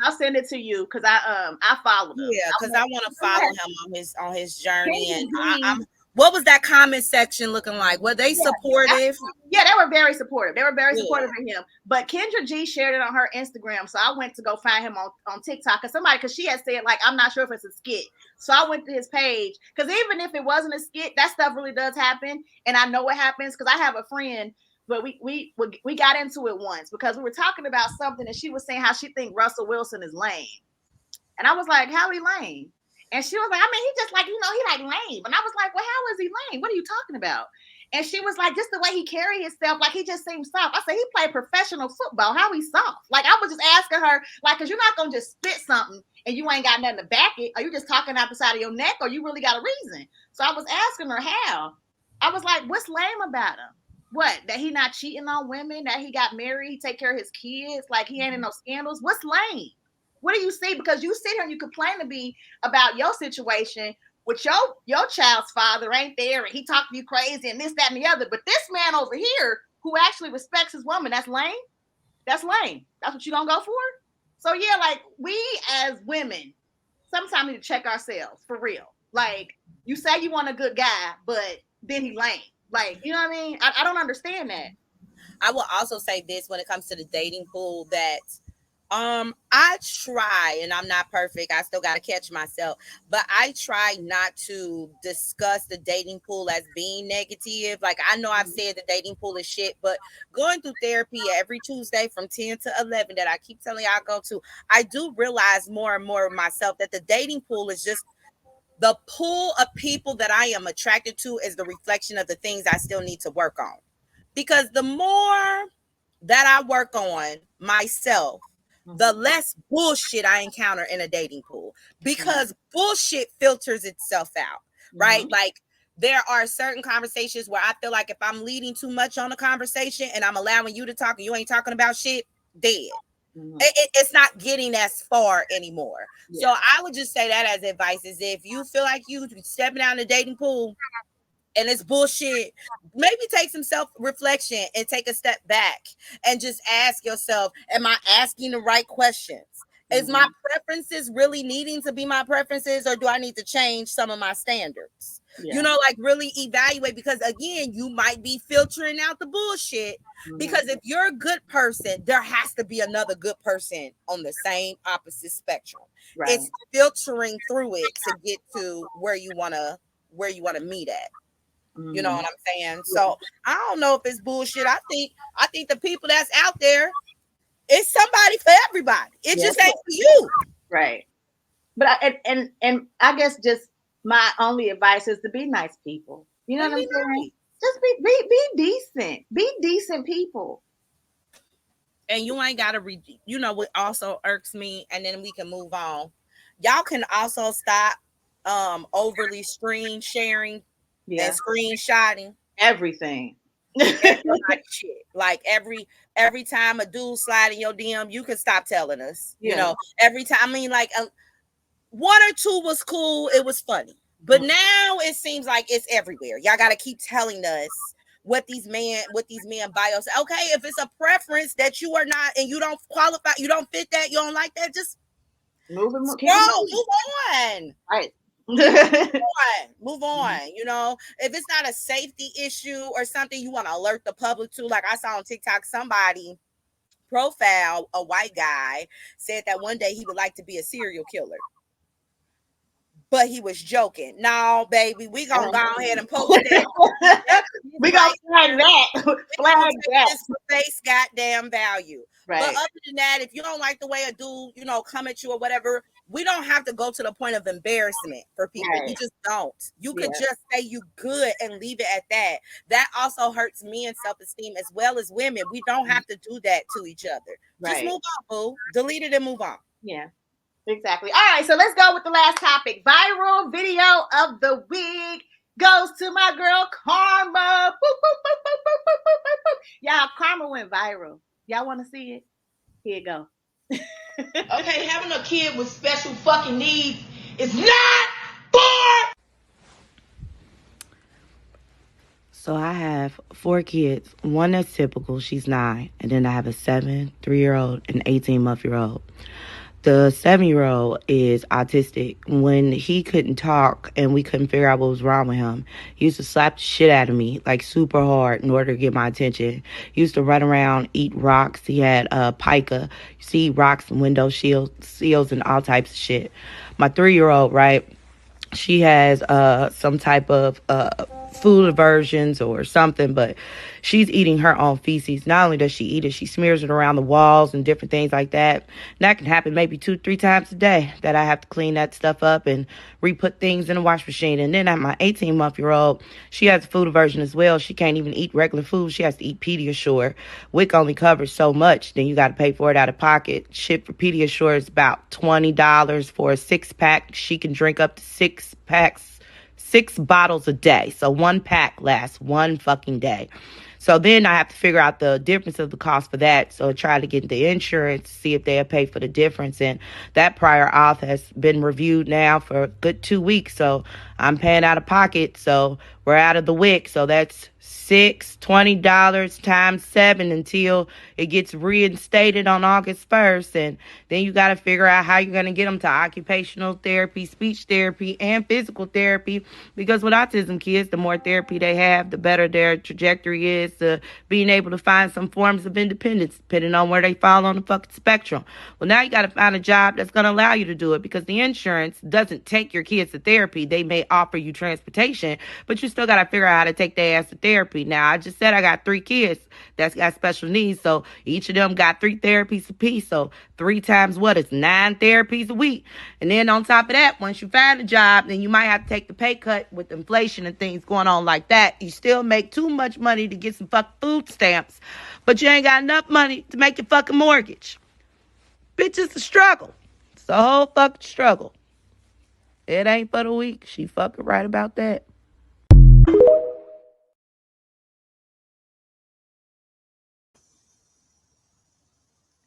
I'll send it to you because I followed him. Yeah, because I want to follow him on his journey. And I'm what was that comment section looking like? Were they supportive? Yeah, they were very supportive. They were very supportive of him. But Kendra G shared it on her Instagram. So I went to go find him on TikTok. Because she had said, like, I'm not sure if it's a skit. So I went to his page. Because even if it wasn't a skit, that stuff really does happen. And I know what happens because I have a friend. But we got into it once because we were talking about something and she was saying how she think Russell Wilson is lame. And I was like, how he lame? And she was like, I mean, he just like, he like lame. And I was like, well, how is he lame? What are you talking about? And she was like, just the way he carry himself, like he just seems soft. I said, he played professional football. How he soft? Like, I was just asking her, like, because you're not going to just spit something and you ain't got nothing to back it. Are you just talking out the side of your neck or you really got a reason? So I was asking her how. I was like, what's lame about him? What? That he not cheating on women? That he got married? He take care of his kids? Like he ain't in no scandals? What's lame? What do you see? Because you sit here and you complain to me about your situation with your child's father ain't there and he talked to you crazy and this, that, and the other. But this man over here who actually respects his woman, that's lame. That's lame. That's what you gonna go for? So yeah, like we as women sometimes need to check ourselves for real. Like you say you want a good guy, but then he lame. Like, you know what I mean? I don't understand that. I will also say this when it comes to the dating pool that I try, and I'm not perfect. I still got to catch myself, but I try not to discuss the dating pool as being negative. Like, I know I've said the dating pool is shit, but going through therapy every Tuesday from 10 to 11 that I keep telling y'all I go to, I do realize more and more of myself that the dating pool is just the pool of people that I am attracted to is the reflection of the things I still need to work on. Because the more that I work on myself, the less bullshit I encounter in a dating pool, because bullshit filters itself out, right? Like, there are certain conversations where I feel like if I'm leading too much on a conversation and I'm allowing you to talk and you ain't talking about shit, dead. It's not getting as far anymore. So I would just say that as advice is, if you feel like you stepping down the dating pool and it's bullshit, maybe take some self-reflection and take a step back and just ask yourself, am I asking the right questions? Is my preferences really needing to be my preferences, or do I need to change some of my standards? You know, like, really evaluate, because again, you might be filtering out the bullshit, because if you're a good person, there has to be another good person on the same opposite spectrum. It's filtering through it to get to where you want to meet at. You know what I'm saying? So I don't know if it's bullshit. I think the people that's out there, it's somebody for everybody. It just ain't for you. Right. But and I guess just my only advice is to be nice people. You know what I'm saying? Just be decent. Be decent people. And you ain't gotta you know what also irks me, and then we can move on. Y'all can also stop overly screen sharing and screenshotting everything. Shit. Like, every time a dude slide in your DM, you can stop telling us. You know, every time. I mean, like, one or two was cool, it was funny, but now it seems like it's everywhere. Y'all got to keep telling us what these men bios. Okay, if it's a preference that you are not, and you don't qualify, you don't fit that, you don't like that, just move on. Right. Move on. You know, if it's not a safety issue or something you want to alert the public to, like I saw on TikTok, somebody profile, a white guy, said that one day he would like to be a serial killer, but he was joking. No, baby, we gonna go ahead and post that. We gonna flag that. For face goddamn value. Right. But other than that, if you don't like the way a dude, you know, come at you or whatever, we don't have to go to the point of embarrassment for people. Right. You just don't. You could just say you good and leave it at that. That also hurts men's self-esteem as well as women. We don't have to do that to each other. Just move on, boo. Delete it and move on. Yeah. Exactly. All right, so let's go with the last topic. Viral video of the week goes to my girl Karma. Boop, boop, boop, boop, boop, boop, boop, boop, boop. Y'all, Karma went viral. Y'all want to see it? Here you go. Okay, having a kid with special fucking needs is not for. So I have 4 kids. One that's typical, she's 9. And then I have a 7, 3-year-old, and 18-month-year-old. The 7-year-old is autistic. When he couldn't talk and we couldn't figure out what was wrong with him, he used to slap the shit out of me, like super hard, in order to get my attention. He used to run around, eat rocks. He had pica. You see rocks and window seals and all types of shit. My 3-year-old, right, she has some type of food aversions or something, but she's eating her own feces. Not only does she eat it, she smears it around the walls and different things like that. And that can happen maybe 2-3 times a day that I have to clean that stuff up and re-put things in the wash machine. And then at my 18-month-year-old, she has a food aversion as well. She can't even eat regular food. She has to eat Pediasure. WIC only covers so much. Then you got to pay for it out of pocket. Shit for Pediasure is about $20 for a 6-pack. She can drink up to 6 bottles a day. So 1 pack lasts 1 fucking day. So then I have to figure out the difference of the cost for that. So I try to get the insurance, see if they'll pay for the difference. And that prior auth has been reviewed now for a good 2 weeks. So I'm paying out of pocket. So we're out of the WIC. So that's $20 times 7 until it gets reinstated on August 1st. And then you got to figure out how you're going to get them to occupational therapy, speech therapy, and physical therapy. Because with autism kids, the more therapy they have, the better their trajectory is. access to being able to find some forms of independence, depending on where they fall on the fucking spectrum. Well, now you got to find a job that's going to allow you to do it, because the insurance doesn't take your kids to therapy. They may offer you transportation, but you still got to figure out how to take their ass to therapy. Now, I just said I got 3 kids that's got special needs, so each of them got 3 therapies apiece. So 3 times what? It's 9 therapies a week. And then on top of that, once you find a job, then you might have to take the pay cut with inflation and things going on like that. You still make too much money to get some fucking food stamps, but you ain't got enough money to make your fucking mortgage. Bitch, it's a struggle. It's a whole fucking struggle. It ain't for the weak. She fucking right about that.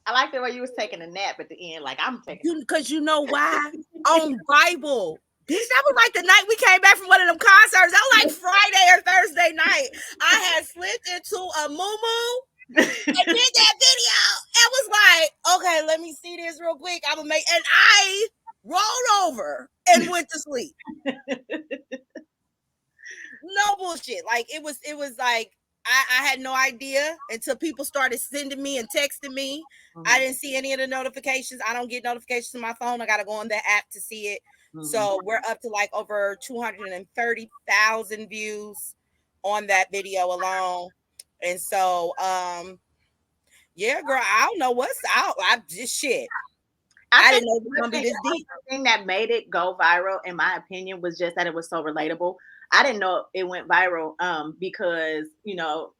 I like the way you was taking a nap at the end. Like, I'm taking, because you know why? On Bible. Bitch, that was like the night we came back from one of them concerts. That was like Friday or Thursday night. I had slipped into a moo-moo and did that video. It was like, okay, let me see this real quick. I'm gonna make, and I rolled over and went to sleep. No bullshit. Like it was like I had no idea until people started sending me and texting me. Mm-hmm. I didn't see any of the notifications. I don't get notifications on my phone. I gotta go on the app to see it. Mm-hmm. So we're up to like over 230,000 views on that video alone. And so yeah, girl, I don't know what's out. I just shit. I didn't know it was gonna be this deep. The thing that made it go viral, in my opinion, was just that it was so relatable. I didn't know it went viral because, you know,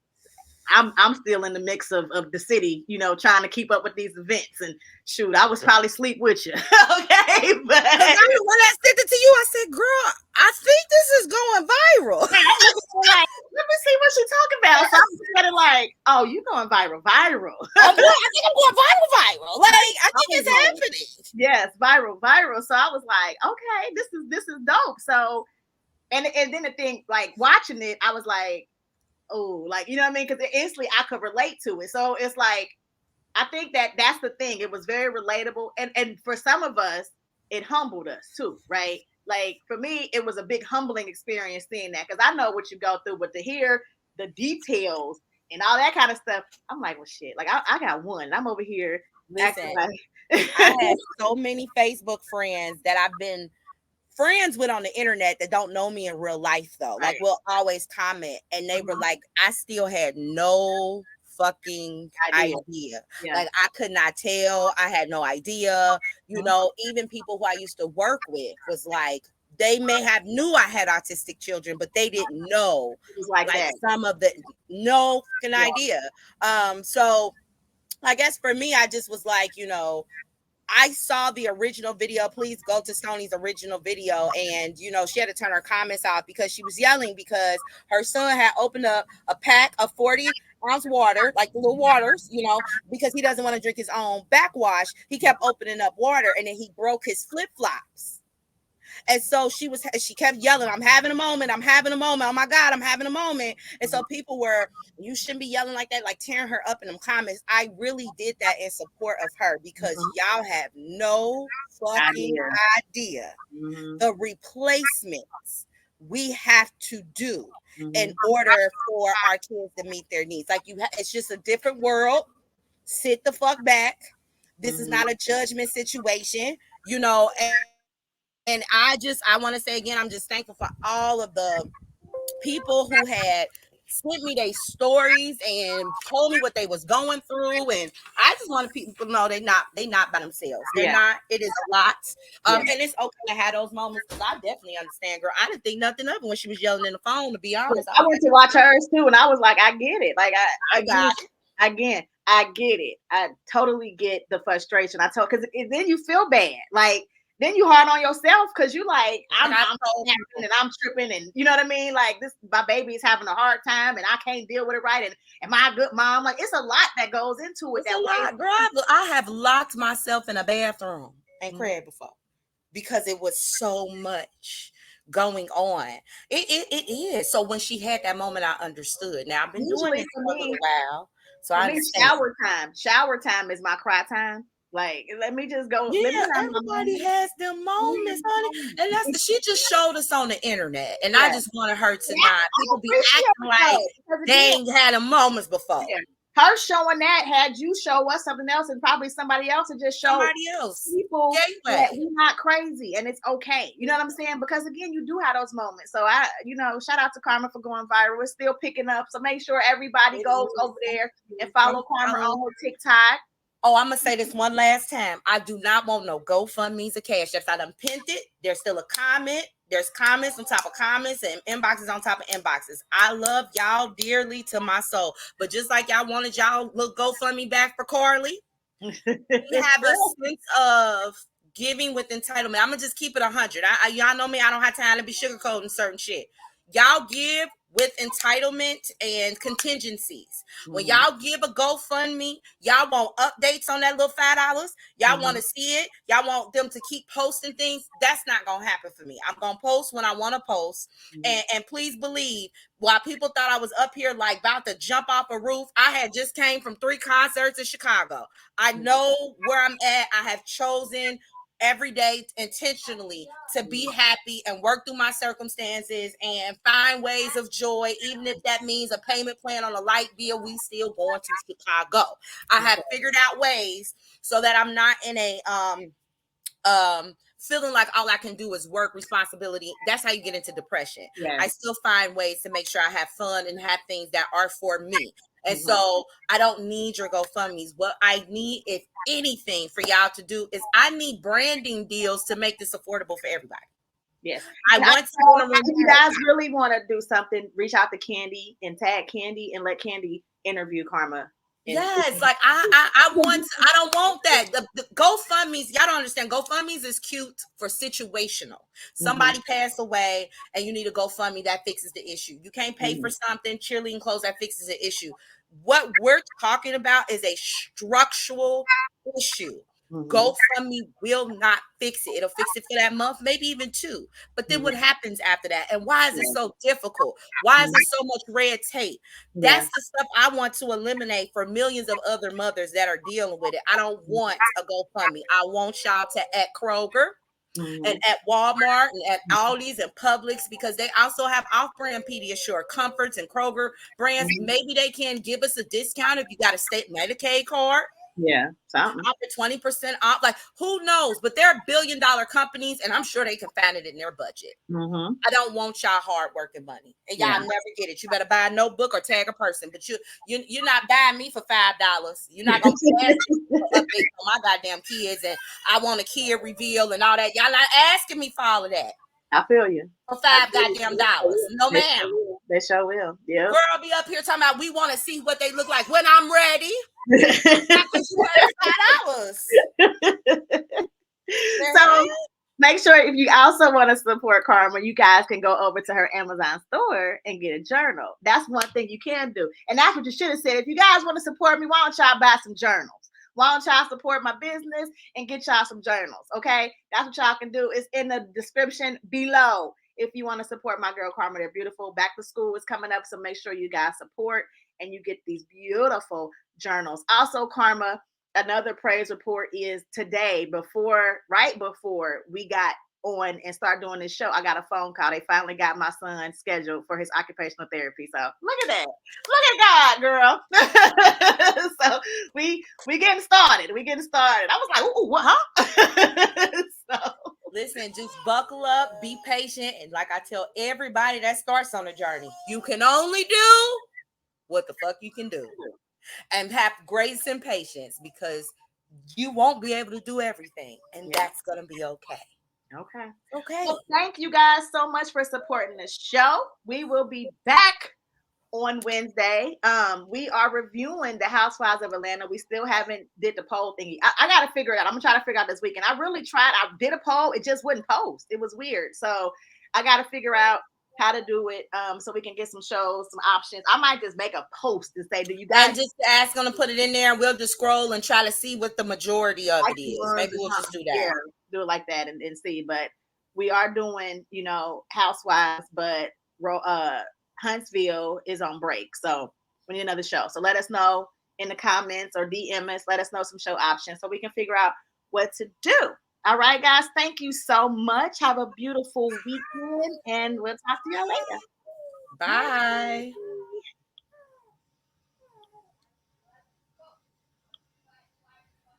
I'm still in the mix of the city, you know, trying to keep up with these events. And shoot, I was probably asleep with you. Okay. But when I sent it to you, I said, girl, I think this is going viral. Like, let me see what she's talking about. So I'm kind of like, oh, you going viral. I think I'm going viral. Like, I think it's happening. Yes, viral. So I was like, okay, this is dope. So and then the thing, like watching it, I was like, oh, like, you know what I mean? Because instantly I could relate to it. So it's like, I think that's the thing. It was very relatable. And for some of us, it humbled us too, right? Like for me, it was a big humbling experience seeing that, because I know what you go through, but to hear the details and all that kind of stuff, I'm like, well, shit, like I got one. And I'm over here. Listen, I have so many Facebook friends that I've been friends with on the internet that don't know me in real life though. Like we'll always comment, and they were like, I still had no fucking idea. Yeah. Like I could not tell. I had no idea. You know, even people who I used to work with was like, they may have knew I had autistic children, but they didn't know like some of the no fucking idea. So I guess for me, I just was like, you know, I saw the original video. Please go to Sony's original video. And, you know, she had to turn her comments off because she was yelling because her son had opened up a pack of 40-ounce water, like the little waters, you know, because he doesn't want to drink his own backwash. He kept opening up water, and then he broke his flip-flops. And so she kept yelling, I'm having a moment. Oh my God, I'm having a moment. And so people were, you shouldn't be yelling like that, like tearing her up in them comments. I really did that in support of her because y'all have no fucking idea the replacements we have to do in order for our kids to meet their needs. Like it's just a different world. Sit the fuck back. This is not a judgment situation, you know, and I want to say again, I'm just thankful for all of the people who had sent me their stories and told me what they was going through. And I just want people to know they not by themselves. They're not. It is a lot. And it's okay to have those moments, because I definitely understand, girl. I didn't think nothing of it when she was yelling in the phone, to be honest. I went to watch hers too, and I was like, I get it. Like I get it. I totally get the frustration. Because then you feel bad. Like, then you hard on yourself because you like, I'm and I'm tripping, and you know what I mean? Like my baby is having a hard time and I can't deal with it right. And am I a good mom? Like it's a lot that goes into it. It's a lot, girl. I have locked myself in a bathroom and cried before because it was so much going on. It is. So when she had that moment, I understood. Now I've been doing it for a little while. So I understand. Shower time is my cry time. Like, let me just go. Yeah, let me have everybody has them moments, honey. And she just showed us on the internet. And I just wanted her to not people be acting like they ain't had them moments before. Yeah. Her showing that had you show us something else, and probably somebody else would just show somebody else people that we're not crazy and it's okay. You know what I'm saying? Because again, you do have those moments. So shout out to Karma for going viral. We're still picking up. So make sure everybody goes over there and follow Karma on her TikTok. Oh, I'm gonna say this one last time. I do not want no GoFundMe's or Cash Apps. I done pinned it. There's still a comment. There's comments on top of comments and inboxes on top of inboxes. I love y'all dearly to my soul. But just like y'all wanted y'all look GoFundMe back for Carly, we have a sense of giving with entitlement. I'm gonna just keep it 100. Y'all know me. I don't have time to be sugarcoating certain shit. Y'all give with entitlement and contingencies. When y'all give a GoFundMe, y'all want updates on that little $5. Y'all want to see it. Y'all want them to keep posting things. That's not going to happen for me. I'm going to post when I want to post. And please believe, while people thought I was up here like about to jump off a roof, I had just came from 3 concerts in Chicago. I know where I'm at. I have chosen every day intentionally to be happy and work through my circumstances and find ways of joy, even if that means a payment plan on a light bill. We still going to Chicago. I have figured out ways so that I'm not in a feeling like all I can do is work, responsibility. That's how you get into depression. I still find ways to make sure I have fun and have things that are for me. And so I don't need your GoFundMe's. What I need, if anything, for y'all to do is I need branding deals to make this affordable for everybody. Yes. If you guys really want to do something, reach out to Candi and tag Candi and let Candi interview Karma. Yes, like I don't want that. The GoFundMe's, y'all don't understand. GoFundMe's is cute for situational. Somebody passed away and you need a GoFundMe that fixes the issue. You can't pay for something, cheerleading clothes that fixes the issue. What we're talking about is a structural issue. GoFundMe will not fix it. It'll fix it for that month, maybe even 2. But then what happens after that? And why is it so difficult? Why is there so much red tape? That's the stuff I want to eliminate for millions of other mothers that are dealing with it. I don't want a GoFundMe. I want y'all to at Kroger and at Walmart and at Aldi's and Publix, because they also have off-brand Pediasure, Comforts, and Kroger brands. Maybe they can give us a discount if you got a state Medicaid card. Yeah, something. 20% off. Like, who knows? But they're billion-dollar companies, and I'm sure they can find it in their budget. I don't want y'all hard-working money, and y'all never get it. You better buy a notebook or tag a person, but you're not buying me for $5. You're not gonna ask me for updates on my goddamn kids, and I want a kid reveal and all that. Y'all not asking me for all of that. I feel you. For $5 goddamn dollars. No, ma'am. They sure will. Yeah. Girl, be up here talking about we want to see what they look like when I'm ready. Because you heard $5. So make sure if you also want to support Karma, you guys can go over to her Amazon store and get a journal. That's one thing you can do. And that's what you should have said. If you guys want to support me, why don't y'all buy some journals? Why don't y'all support my business and get y'all some journals? Okay, that's what y'all can do. It's in the description below. If you want to support my girl Karma, they're beautiful. Back to school is coming up, so make sure you guys support and you get these beautiful journals. Also, Karma, another praise report is today, right before we got on and start doing this show, I got a phone call. They finally got my son scheduled for his occupational therapy. So look at that. Look at God, girl. So we getting started. I was like, ooh, what, huh? So listen, just buckle up, be patient, and like I tell everybody that starts on the journey, you can only do what the fuck you can do. And have grace and patience, because you won't be able to do everything, and that's gonna be okay. Okay. Well, thank you guys so much for supporting the show. We will be back on Wednesday. We are reviewing the Housewives of Atlanta. We still haven't did the poll thingy. I gotta figure it out. I'm gonna try to figure out this weekend. I really tried. I did a poll. It just wouldn't post. It was weird. So I gotta figure out how to do it so we can get some shows, some options. I might just make a post and say, do you guys? And just ask them to put it in there, and we'll just scroll and try to see what the majorty of it is. Maybe we'll just do that. Yeah, do it like that and see. But we are doing, Housewives, but Huntsville is on break. So we need another show. So let us know in the comments or DM us. Let us know some show options so we can figure out what to do. All right, guys. Thank you so much. Have a beautiful weekend, and we'll talk to y'all later. Bye.